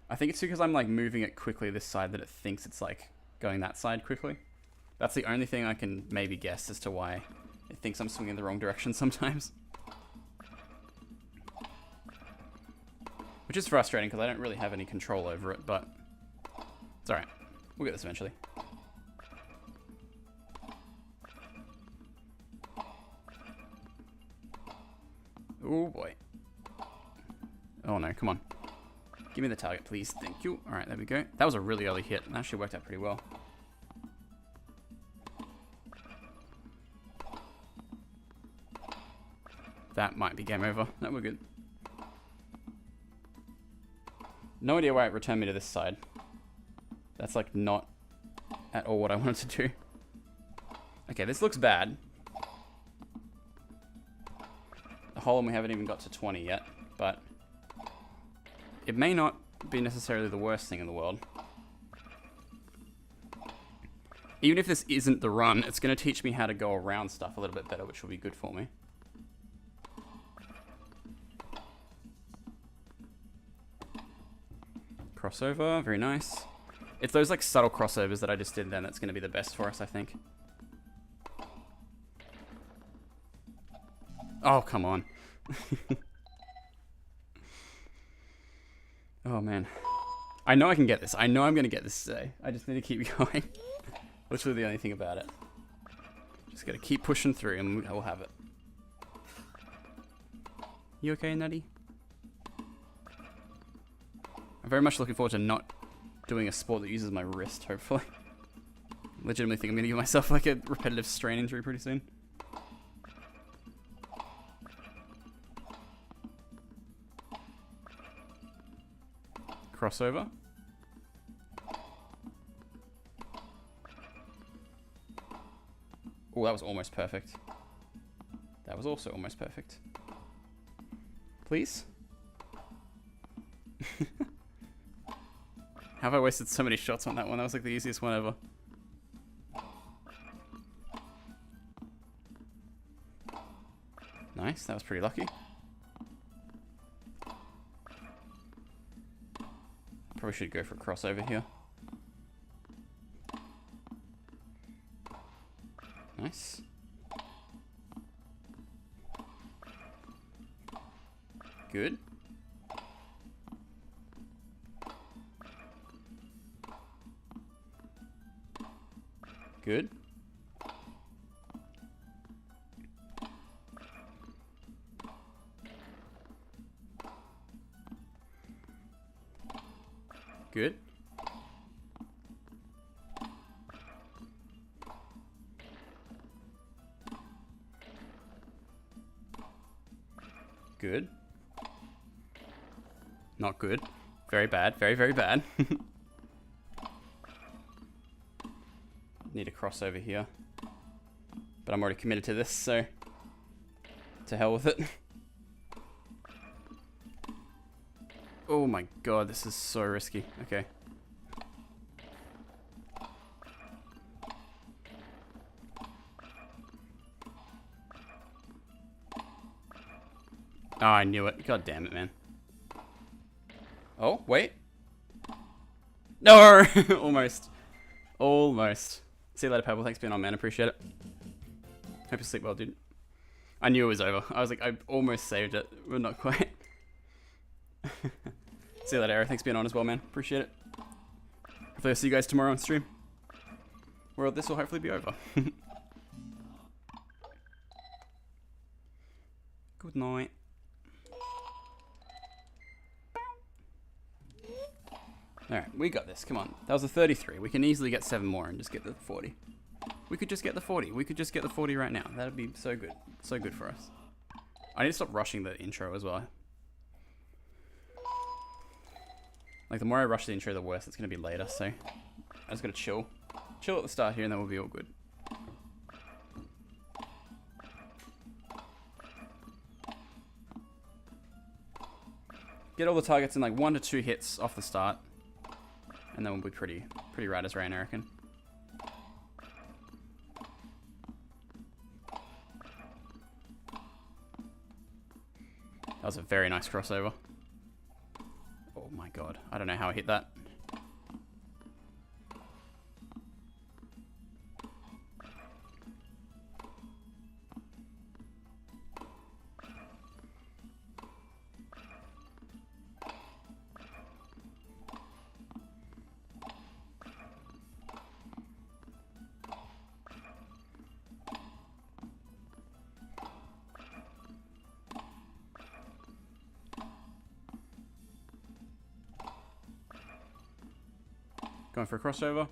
I think it's because I'm like moving it quickly this side that it thinks it's like going that side quickly. That's the only thing I can maybe guess as to why it thinks I'm swinging the wrong direction sometimes. Which is frustrating because I don't really have any control over it, but it's alright. We'll get this eventually. Oh boy. Oh no, come on. Give me the target, please. Thank you. Alright, there we go. That was a really early hit. That actually worked out pretty well. That might be game over. No, we're good. No idea why it returned me to this side. That's like not at all what I wanted to do. Okay, this looks bad. A hole and we haven't even got to 20 yet, but it may not be necessarily the worst thing in the world. Even if this isn't the run, it's going to teach me how to go around stuff a little bit better, which will be good for me. Crossover, very nice. It's those like subtle crossovers that I just did then that's going to be the best for us, I think. Oh, come on. Oh, man. I know I can get this. I know I'm going to get this today. I just need to keep going. Literally the only thing about it. Just got to keep pushing through and we'll have it. You okay, Nutty? I'm very much looking forward to not doing a sport that uses my wrist, hopefully. Legitimately think I'm going to give myself like a repetitive strain injury pretty soon. Crossover. Oh, that was almost perfect. That was also almost perfect. Please? How have I wasted so many shots on that one? That was like the easiest one ever. Nice, that was pretty lucky. Probably should go for a crossover here. Nice. Good. Good. Good. Good. Not good. Very bad. Very, very bad. Need a crossover here. But I'm already committed to this, so to hell with it. Oh my god, this is so risky. Okay. Oh, I knew it. God damn it, man. Oh, wait. No! Almost. Almost. See you later, Pebble. Thanks for being on, man. Appreciate it. Hope you sleep well, dude. I knew it was over. I was like, I almost saved it, but not quite. See you later, Eric. Thanks for being on as well, man. Appreciate it. Hopefully I'll see you guys tomorrow on stream. Where this will hopefully be over. Good night. Alright, we got this. Come on. That was a 33. We can easily get 7 more and just get the 40. We could just get the 40. We could just get the 40 right now. That'd be so good. So good for us. I need to stop rushing the intro as well. Like, the more I rush the intro, the worse it's going to be later, so I just got to chill. Chill at the start here and then we'll be all good. Get all the targets in like 1 to 2 hits off the start. And then we'll be pretty right as rain, I reckon. That was a very nice crossover. Oh my god. I don't know how I hit that. Going for a crossover.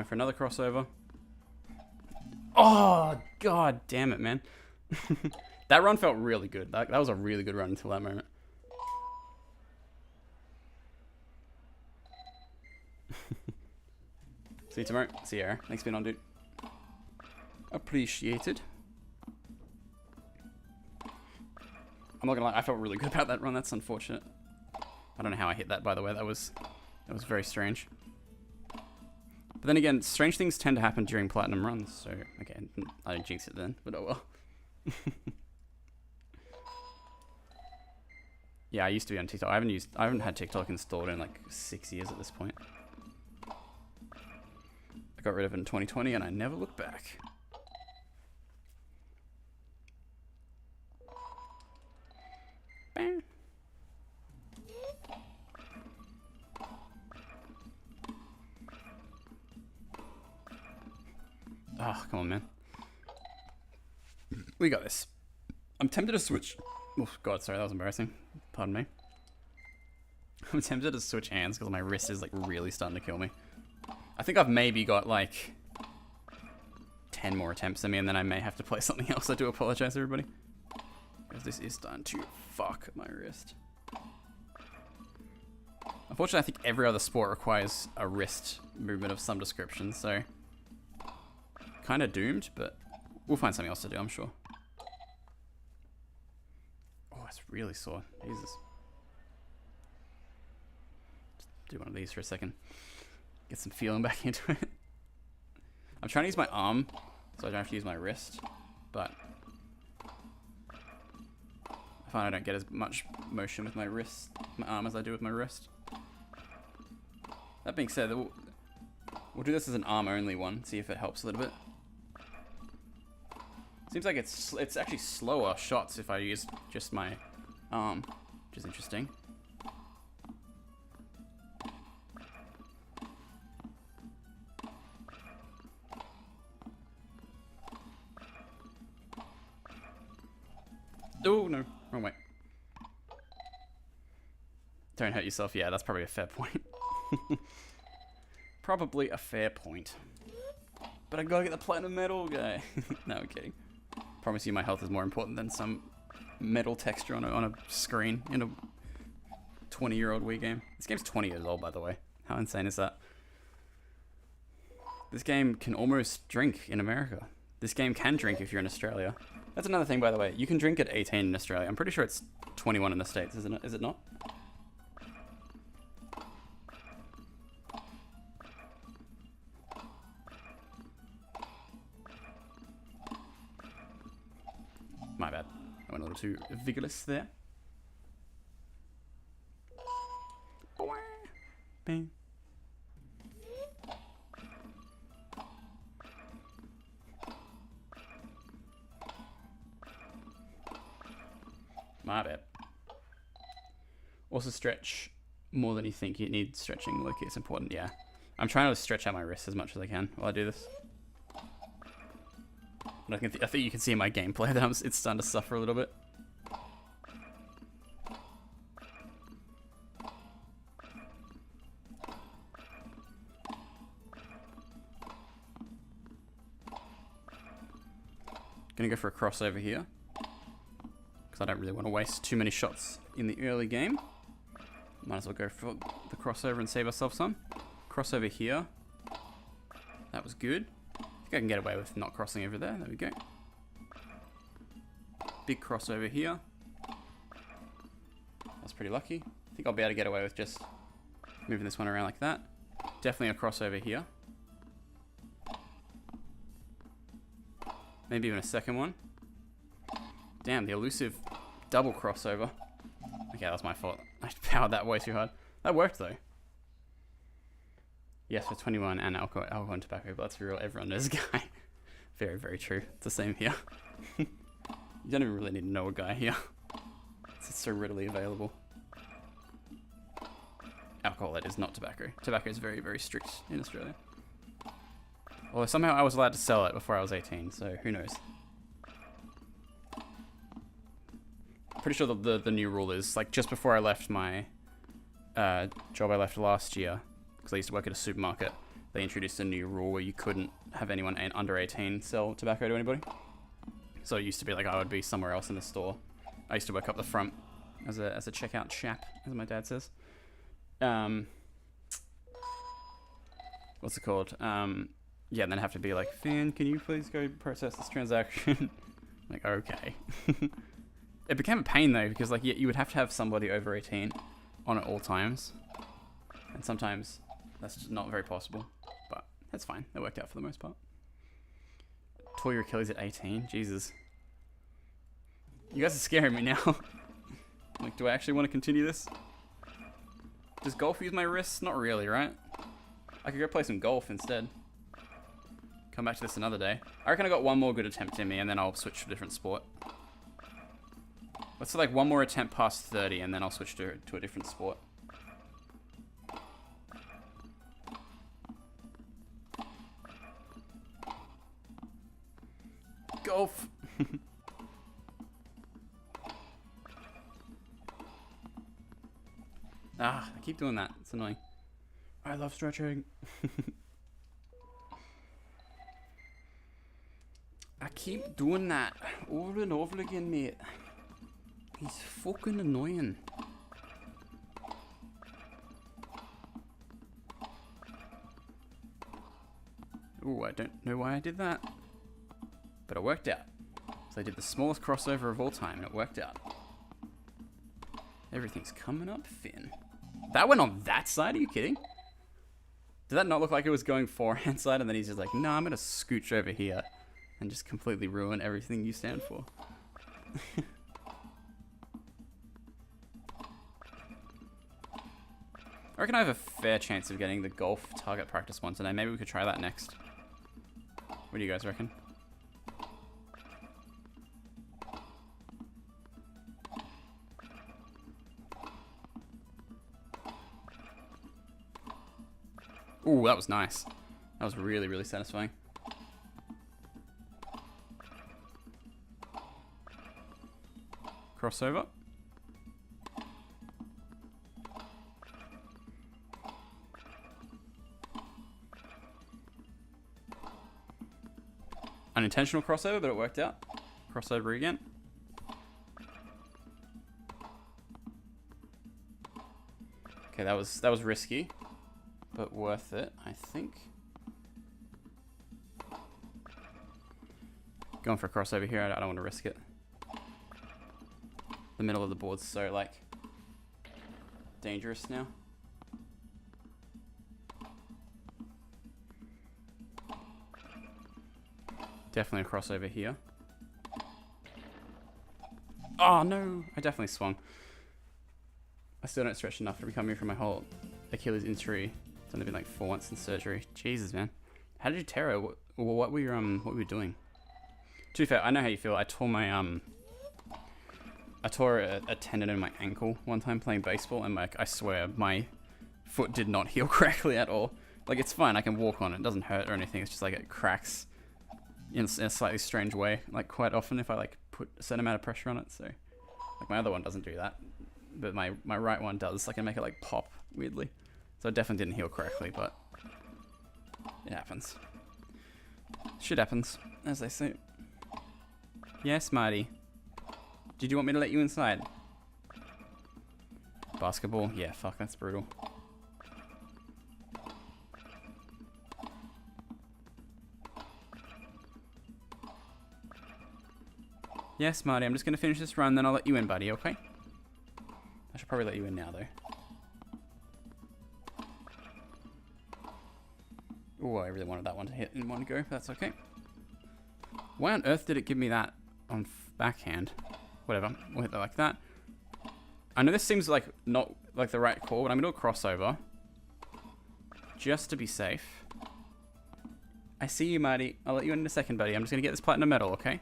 for another crossover. Oh, god damn it, man. That run felt really good. That was a really good run until that moment. See you tomorrow. See you, Aaron. Thanks for being on, dude. Appreciated. I'm not gonna lie, I felt really good about that run. That's unfortunate. I don't know how I hit that, by the way. That was very strange. But then again, strange things tend to happen during platinum runs, so okay, I didn't jinx it then, but oh well. Yeah, I used to be on TikTok. I haven't had TikTok installed in like 6 years at this point. I got rid of it in 2020 and I never looked back. Bam. Oh, come on, man. We got this. I'm tempted to switch. Oh, God, sorry, that was embarrassing. Pardon me. I'm tempted to switch hands because my wrist is like really starting to kill me. I think I've maybe got like 10 more attempts in me and then I may have to play something else. I do apologize, everybody. Because this is starting to fuck my wrist. Unfortunately, I think every other sport requires a wrist movement of some description, so kind of doomed, but we'll find something else to do, I'm sure. Oh, it's really sore. Jesus. Just do one of these for a second. Get some feeling back into it. I'm trying to use my arm, so I don't have to use my wrist, but I find I don't get as much motion with my arm as I do with my wrist. That being said, we'll do this as an arm-only one, see if it helps a little bit. Seems like it's actually slower shots if I use just my arm, which is interesting. Oh no, wrong way. Don't hurt yourself. Yeah, that's probably a fair point. Probably a fair point. But I gotta get the platinum medal, guy. No, I'm kidding. Promise you my health is more important than some metal texture on a screen in a 20-year-old Wii game. This game's 20 years old, by the way. How insane is that? This game can almost drink in America. This game can drink if you're in Australia. That's another thing, by the way. You can drink at 18 in Australia. I'm pretty sure it's 21 in the States, isn't it? Is it not? My bad. I went a little too vigorous there. Bang. My bad. Also stretch more than you think you need stretching. Look, it's important, yeah. I'm trying to stretch out my wrists as much as I can while I do this. But I think you can see in my gameplay that it's starting to suffer a little bit. Gonna go for a crossover here, because I don't really want to waste too many shots in the early game. Might as well go for the crossover and save ourselves some. Crossover here. That was good. I think I can get away with not crossing over there. There we go. Big crossover here. That's pretty lucky. I think I'll be able to get away with just moving this one around like that. Definitely a crossover here. Maybe even a second one. Damn, the elusive double crossover. Okay, that was my fault. I powered that way too hard. That worked though. Yes, for 21 and alcohol and tobacco, but that's real. Everyone knows a guy. Very, very true. It's the same here. You don't even really need to know a guy here. It's so readily available. Alcohol, that is not tobacco. Tobacco is very, very strict in Australia. Although somehow I was allowed to sell it before I was 18, so who knows. I'm pretty sure the new rule is, like, just before I left my job I left last year, because I used to work at a supermarket, they introduced a new rule where you couldn't have anyone under 18 sell tobacco to anybody. So it used to be like I would be somewhere else in the store. I used to work up the front as a checkout chap, as my dad says. What's it called? Yeah, and then have to be like, Finn, can you please go process this transaction? Like, okay. It became a pain though, because like you would have to have somebody over 18 on at all times, and sometimes that's just not very possible. But that's fine. That worked out for the most part. Tore your Achilles at 18? Jesus. You guys are scaring me now. Like, do I actually want to continue this? Does golf use my wrists? Not really, right? I could go play some golf instead. Come back to this another day. I reckon I got one more good attempt in me, and then I'll switch to a different sport. Let's do like one more attempt past 30, and then I'll switch to a different sport. Golf! I keep doing that. It's annoying. I love stretching. I keep doing that over and over again, mate. He's fucking annoying. Ooh, I don't know why I did that. But it worked out. So I did the smallest crossover of all time, and it worked out. Everything's coming up, Finn. That went on that side? Are you kidding? Did that not look like it was going forehand side, and then he's just like, no, I'm going to scooch over here and just completely ruin everything you stand for. I reckon I have a fair chance of getting the golf target practice one today. Maybe we could try that next. What do you guys reckon? Ooh, that was nice. That was really, really satisfying. Crossover. Unintentional crossover, but it worked out. Crossover again. Okay, that was risky, but worth it, I think. Going for a crossover here, I don't want to risk it. The middle of the board's so, like, dangerous now. Definitely a crossover here. Oh, no! I definitely swung. I still don't stretch enough to recover from my whole Achilles injury. It's only been like 4 months in surgery. Jesus, man. How did you tear it? What were you doing? To be fair, I know how you feel. I tore my I tore a tendon in my ankle one time playing baseball, and like I swear my foot did not heal correctly at all. Like, it's fine, I can walk on it. It doesn't hurt or anything. It's just like it cracks in a slightly strange way, like quite often if I like put a certain amount of pressure on it. So like my other one doesn't do that, but my right one does. I can make it like pop weirdly. So it definitely didn't heal correctly, but it happens. Shit happens, as they say. Yes, Marty. Did you want me to let you inside? Basketball? Yeah, fuck, that's brutal. Yes, Marty, I'm just going to finish this run, then I'll let you in, buddy, okay? I should probably let you in now, though. Oh, I really wanted that one to hit in one go, but that's okay. Why on earth did it give me that on backhand? Whatever, we'll hit that like that. I know this seems like not like the right call, but I'm going to do a crossover. Just to be safe. I see you, Marty. I'll let you in a second, buddy. I'm just going to get this platinum medal, okay?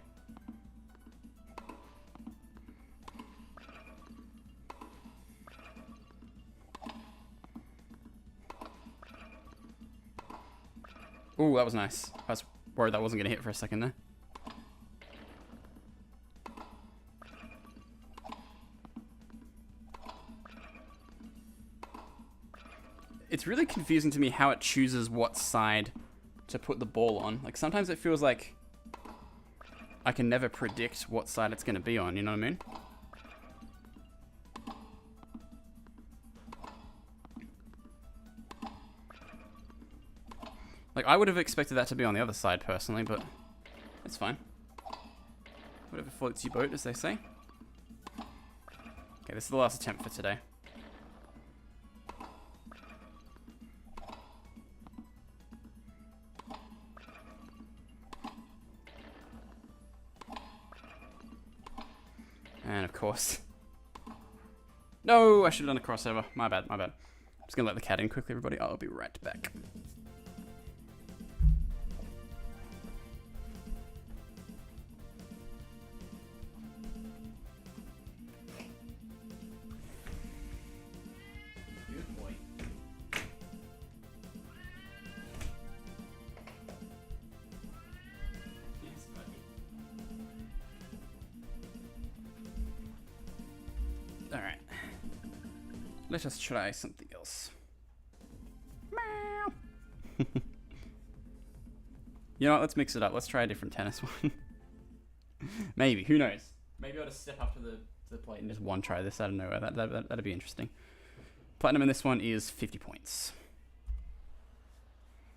Ooh, that was nice. I was worried that wasn't going to hit for a second there. it's really confusing to me how it chooses what side to put the ball on. Like, sometimes it feels like I can never predict what side it's going to be on, you know what I mean? Like, I would have expected that to be on the other side, personally, but it's fine. Whatever floats your boat, as they say. Okay, this is the last attempt for today. And of course... No, I should have done a crossover. My bad, my bad. I'm just gonna let the cat in quickly, everybody. I'll be right back. Good boy. Yes, buddy. Alright. Let us try something else. Meow. You know what? Let's mix it up. Let's try a different tennis one. Maybe. Who knows? Maybe I'll just step up to the plate and just one try this out of nowhere. That'd be interesting. Platinum in this one is 50 points.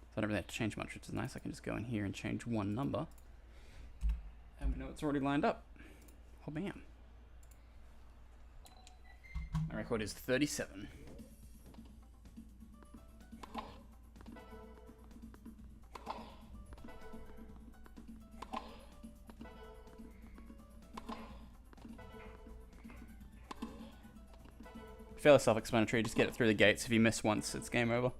So I don't really have to change much, which is nice. I can just go in here and change one number. And we know it's already lined up. Oh, bam. My record is 37. Fairly self-explanatory, just get it through the gates. If you miss once, it's game over.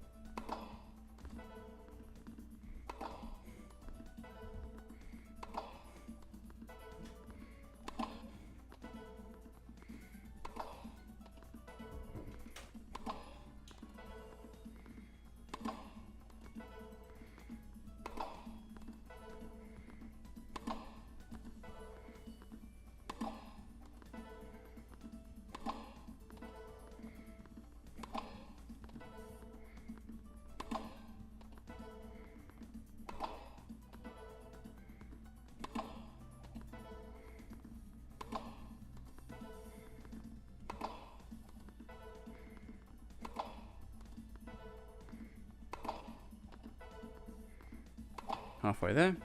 Halfway there.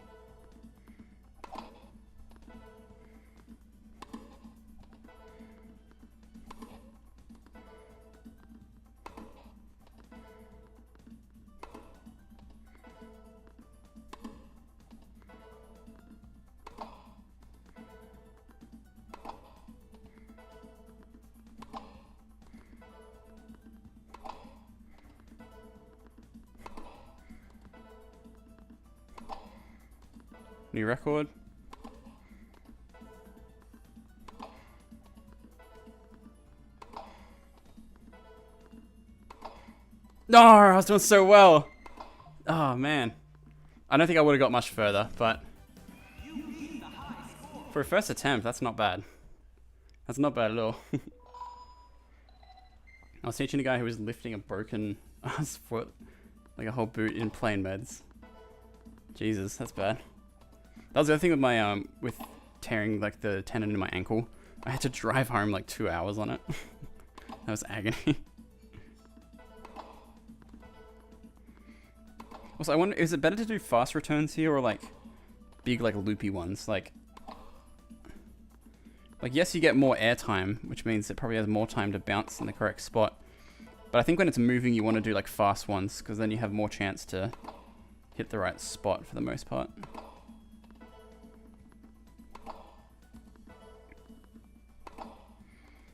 New record. No, I was doing so well. Oh, man. I don't think I would have got much further, but for a first attempt, that's not bad. That's not bad at all. I was teaching a guy who was lifting a broken ass foot, like a whole boot in plain meds. Jesus, that's bad. That was the other thing with my with tearing like the tendon in my ankle. I had to drive home like 2 hours on it. That was agony. Also, I wonder, is it better to do fast returns here or like big like loopy ones? Like yes, you get more air time, which means it probably has more time to bounce in the correct spot. But I think when it's moving, you want to do like fast ones because then you have more chance to hit the right spot for the most part.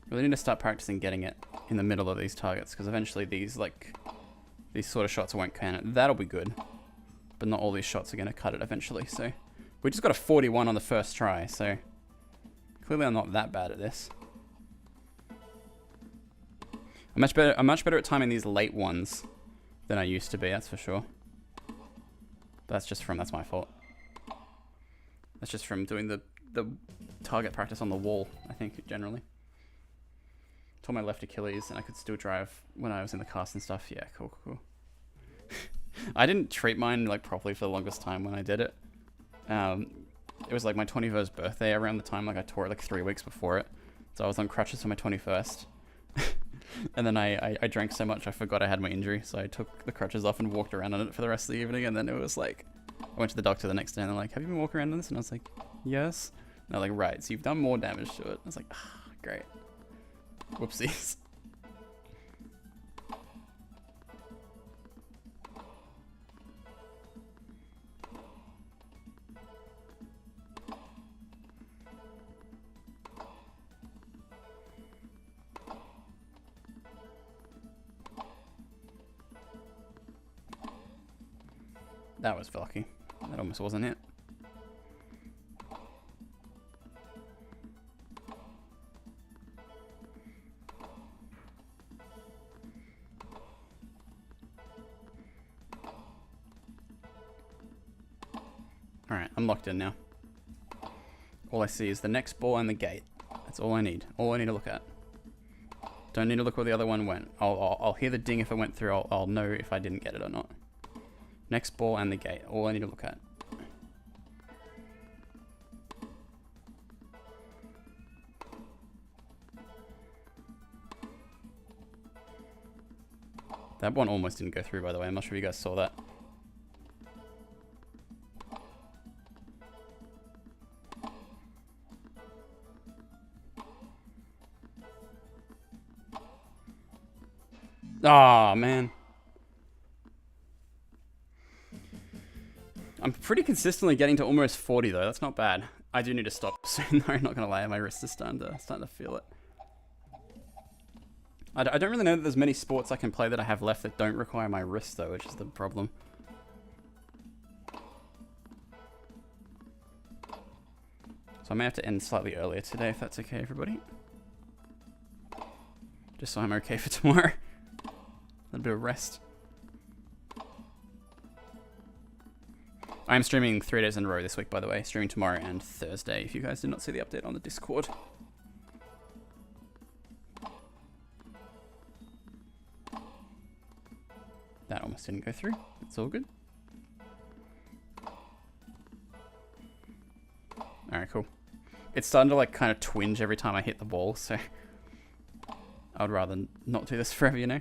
Really need to start practicing getting it in the middle of these targets because eventually these sort of shots won't can it. That'll be good, but not all these shots are going to cut it eventually. So we just got a 41 on the first try. So clearly I'm not that bad at this. I'm much better at timing these late ones than I used to be. That's for sure. But that's my fault. That's just from doing the target practice on the wall. I think generally. Tore my left Achilles, and I could still drive when I was in the cast and stuff. Yeah, cool. I didn't treat mine like properly for the longest time when I did it. It was like my 21st birthday around the time, like I tore it like 3 weeks before it. So I was on crutches for my 21st. And then I drank so much I forgot I had my injury, so I took the crutches off and walked around on it for the rest of the evening, and then it was like, I went to the doctor the next day and they're like, have you been walking around on this? And I was like, yes. And they're like, right, so you've done more damage to it. I was like, ah, great. Whoopsies. That was lucky. That almost wasn't it. Alright, I'm locked in now. All I see is the next ball and the gate. That's all I need. All I need to look at. Don't need to look where the other one went. I'll hear the ding if it went through. I'll know if I didn't get it or not. Next ball and the gate. All I need to look at. That one almost didn't go through, by the way. I'm not sure if you guys saw that. Ah, man. I'm pretty consistently getting to almost 40 though. That's not bad. I do need to stop soon though. I'm not gonna lie. My wrist is starting to feel it. I don't really know that there's many sports I can play that I have left that don't require my wrist though, which is the problem. So I may have to end slightly earlier today if that's okay, everybody. Just so I'm okay for tomorrow. A little bit of rest. I'm streaming 3 days in a row this week, by the way. Streaming tomorrow and Thursday, if you guys did not see the update on the Discord. That almost didn't go through. It's all good. Alright, cool. It's starting to like kind of twinge every time I hit the ball, so I would rather not do this forever, you know?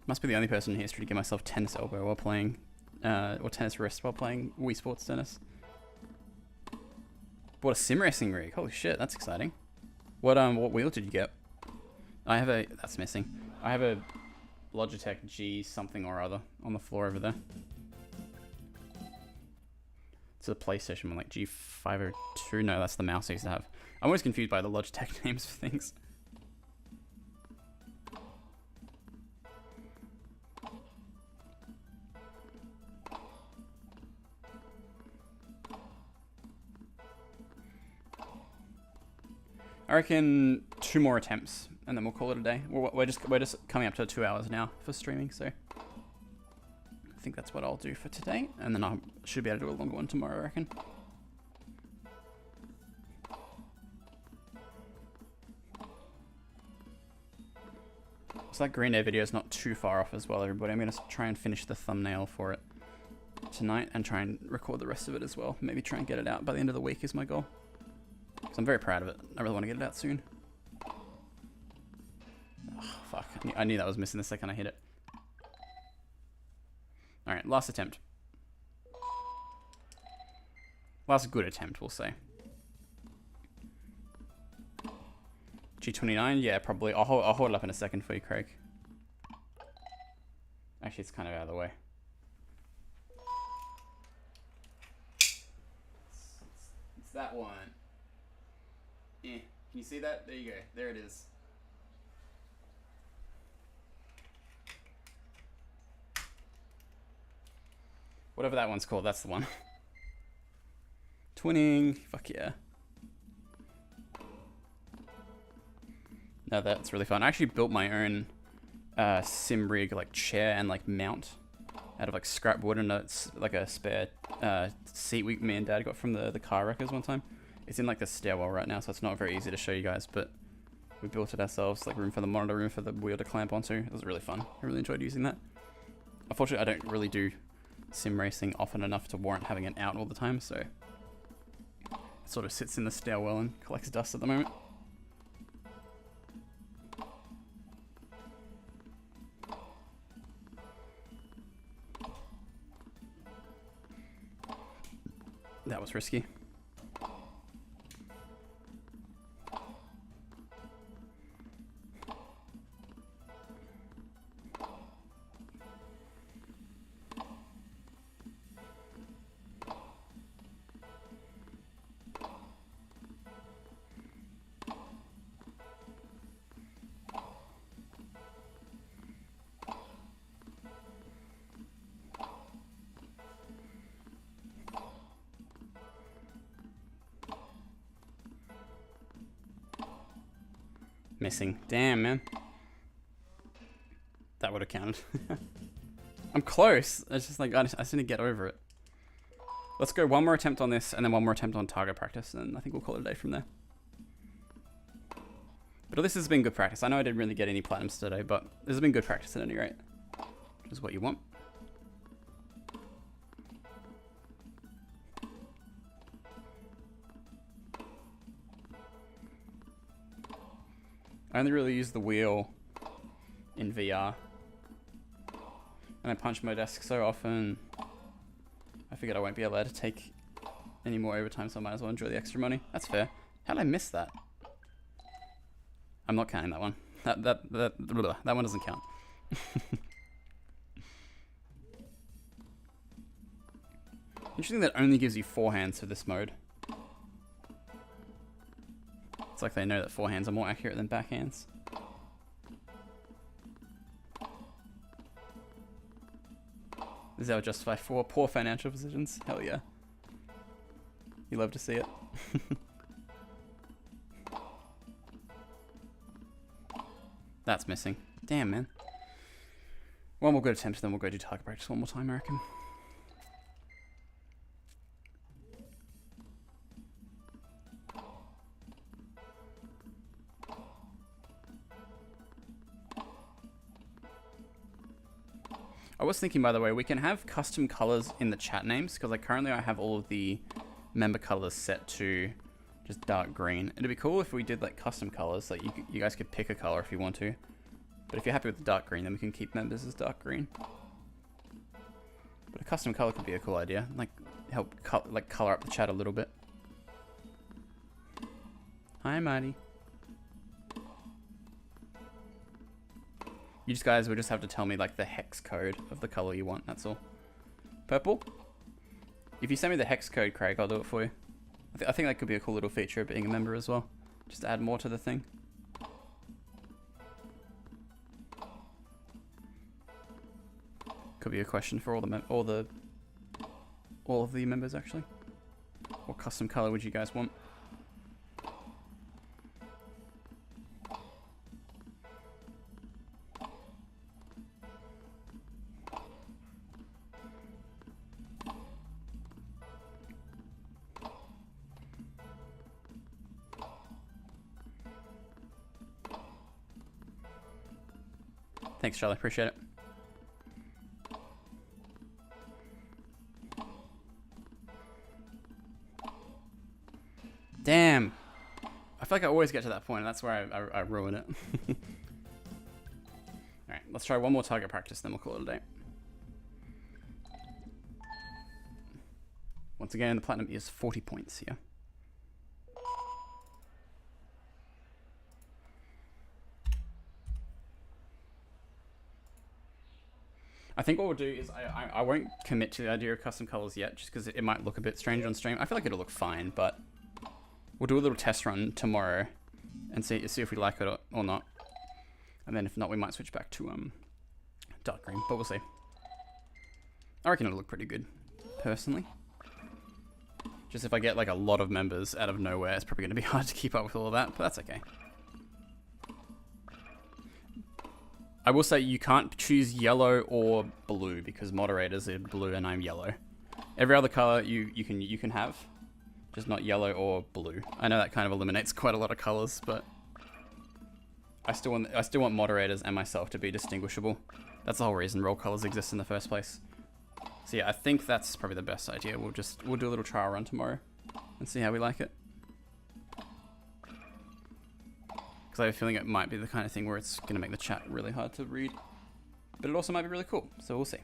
Must be the only person in history to give myself tennis elbow while playing, or tennis wrist while playing Wii Sports Tennis. Bought a sim racing rig. Holy shit, that's exciting. What wheel did you get? I have a, that's missing. I have a Logitech G something or other on the floor over there. It's a PlayStation one, like G502. No, that's the mouse I used to have. I'm always confused by the Logitech names for things. I reckon 2 more attempts, and then we'll call it a day. We're just coming up to 2 hours now for streaming, so I think that's what I'll do for today, and then I should be able to do a longer one tomorrow, I reckon. So that Green Day video is not too far off as well, everybody. I'm going to try and finish the thumbnail for it tonight and try and record the rest of it as well. Maybe try and get it out by the end of the week is my goal. So I'm very proud of it. I really want to get it out soon. Oh, fuck. I knew that was missing the second I hit it. Alright, last attempt. Last good attempt, we'll say. G29? Yeah, probably. I'll hold it up in a second for you, Craig. Actually, it's kind of out of the way. It's that one. Yeah. Can you see that? There you go. There it is. Whatever that one's called, that's the one. Twinning. Fuck yeah. No, that's really fun. I actually built my own sim rig like chair and like mount out of like scrap wood and it's like a spare seat me and Dad got from the car wreckers one time. It's in like the stairwell right now, so it's not very easy to show you guys, but we built it ourselves, like room for the monitor, room for the wheel to clamp onto. It was really fun. I really enjoyed using that. Unfortunately, I don't really do sim racing often enough to warrant having it out all the time, so it sort of sits in the stairwell and collects dust at the moment. That was risky. Missing. Damn, man. That would have counted. I'm close. It's just like, I just need to get over it. Let's go one more attempt on this, and then one more attempt on target practice, and I think we'll call it a day from there. But this has been good practice. I know I didn't really get any platinums today, but this has been good practice at any rate. Which is what you want. I only really use the wheel in VR. And I punch my desk so often, I figured I won't be able to take any more overtime, so I might as well enjoy the extra money. That's fair. How did I miss that? I'm not counting that one. That one doesn't count. Interesting that only gives you forehands for this mode. It's like they know that forehands are more accurate than backhands. This is how I justify 4 poor financial positions. Hell yeah. You love to see it. That's missing. Damn, man. One more good attempt, then we'll go do target practice one more time, I reckon. I was thinking, by the way, we can have custom colors in the chat names, because like currently I have all of the member colors set to just dark green. It'd be cool if we did like custom colors, like you guys could pick a color if you want to. But if you're happy with the dark green, then we can keep members as dark green. But a custom color could be a cool idea, like help color up the chat a little bit. Hi, Marty. You guys will just have to tell me like the hex code of the color you want, that's all. Purple? If you send me the hex code, Craig, I'll do it for you. I think that could be a cool little feature of being a member as well. Just to add more to the thing. Could be a question for all of the members actually. What custom color would you guys want? Thanks, Charlie. Appreciate it. Damn. I feel like I always get to that point, and that's where I ruin it. Alright, let's try one more target practice, then we'll call it a day. Once again, the platinum is 40 points here. I think what we'll do is I won't commit to the idea of custom colors yet, just because it might look a bit strange on stream. I feel like it'll look fine, but we'll do a little test run tomorrow and see if we like it or not. And then if not, we might switch back to dark green, but we'll see. I reckon it'll look pretty good, personally. Just if I get like a lot of members out of nowhere, it's probably going to be hard to keep up with all of that, but that's okay. I will say you can't choose yellow or blue because moderators are blue and I'm yellow. Every other color you can have, just not yellow or blue. I know that kind of eliminates quite a lot of colors, but I still want moderators and myself to be distinguishable. That's the whole reason role colors exist in the first place. So yeah, I think that's probably the best idea. We'll do a little trial run tomorrow and see how we like it. Because I have a feeling it might be the kind of thing where it's going to make the chat really hard to read. But it also might be really cool, so we'll see.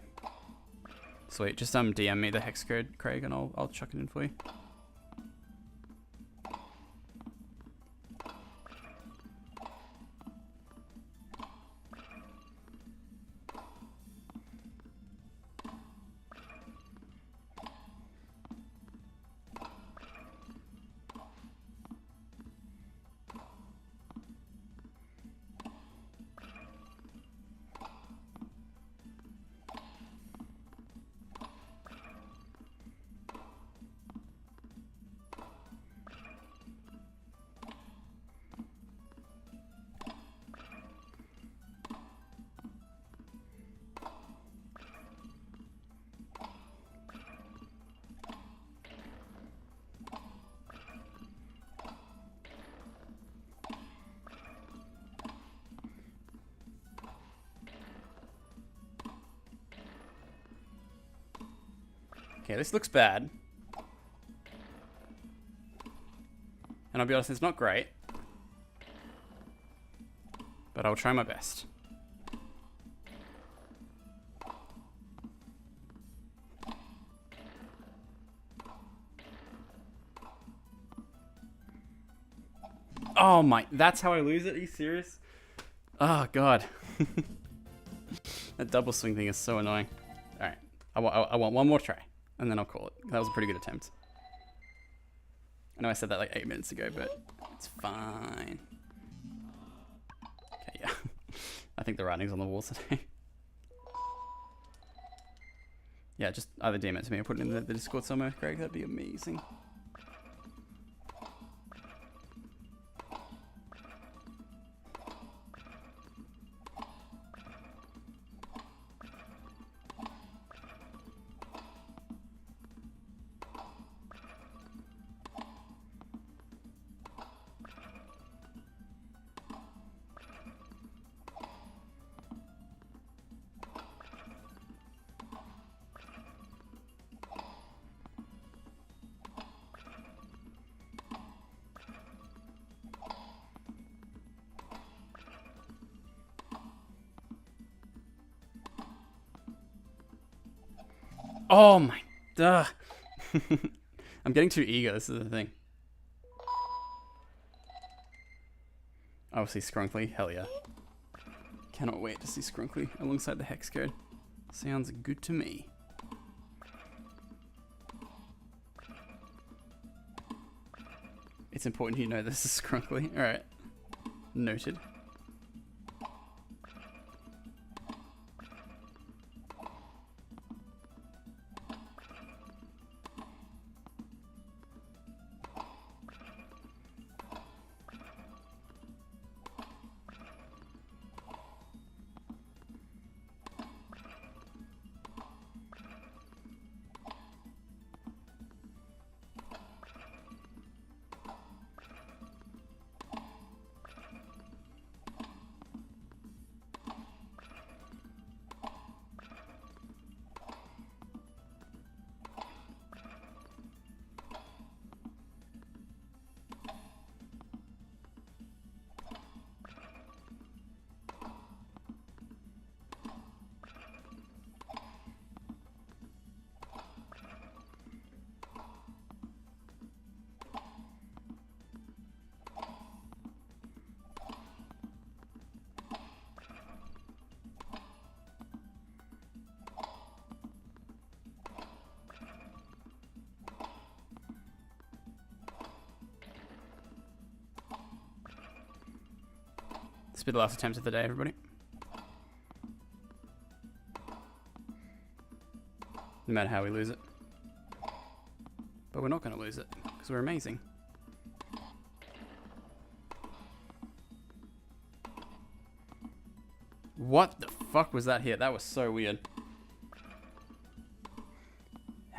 Sweet, just DM me the hex code, Craig, and I'll chuck it in for you. Okay, this looks bad. And I'll be honest, it's not great. But I'll try my best. Oh my, that's how I lose it? Are you serious? Oh god. That double swing thing is so annoying. Alright, I want one more try. And then I'll call it. That was a pretty good attempt. I know I said that like 8 minutes ago, but it's fine. Okay, yeah. I think the writing's on the wall today. Yeah, just either DM it to me or put it in the Discord somewhere, Greg. That'd be amazing. Oh my, duh. I'm getting too eager, this is the thing. Obviously Skrunkly, hell yeah. Cannot wait to see Skrunkly alongside the hex code. Sounds good to me. It's important you know this is Skrunkly. Alright. Noted. This will be the last attempt of the day, everybody. No matter how we lose it. But we're not going to lose it, because we're amazing. What the fuck was that hit? That was so weird.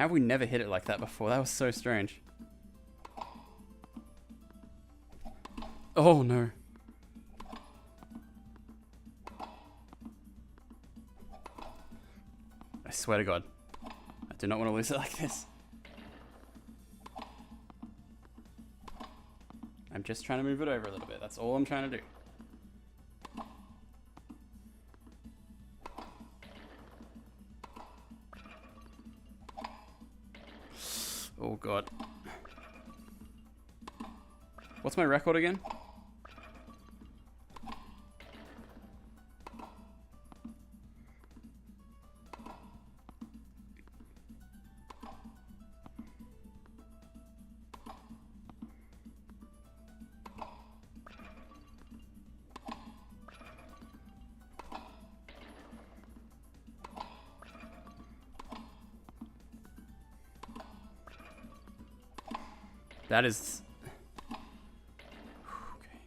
How have we never hit it like that before? That was so strange. Oh no. I swear to God. I do not want to lose it like this. I'm just trying to move it over a little bit. That's all I'm trying to do. Oh God. What's my record again? That is... Okay.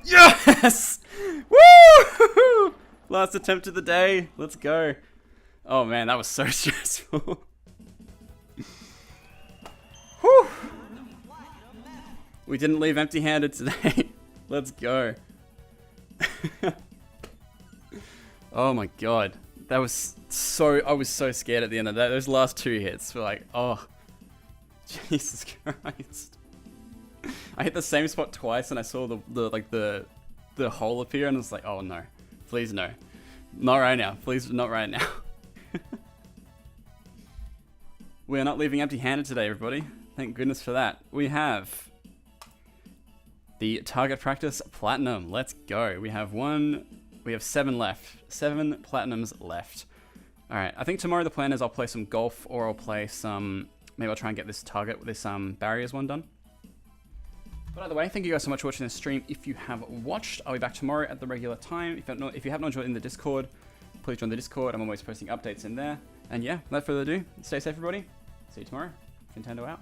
Yes! Woo! Last attempt of the day. Let's go. Oh man, that was so stressful. Whew. We didn't leave empty-handed today. Let's go. Oh my God. That was so... I was so scared at the end of that. Those last 2 hits were like, oh. Jesus Christ. I hit the same spot twice and I saw the hole appear and I was like, oh no. Please no. Not right now. Please not right now. We're not leaving empty-handed today, everybody. Thank goodness for that. We have... the Target Practice Platinum. Let's go. We have 7 left. 7 Platinums left. Alright, I think tomorrow the plan is I'll play some golf or I'll play some... maybe I'll try and get this barriers one done. But either way, thank you guys so much for watching this stream. If you have watched, I'll be back tomorrow at the regular time. If you have not joined in the Discord, please join the Discord. I'm always posting updates in there. And yeah, without further ado, stay safe everybody. See you tomorrow. Nintendo out.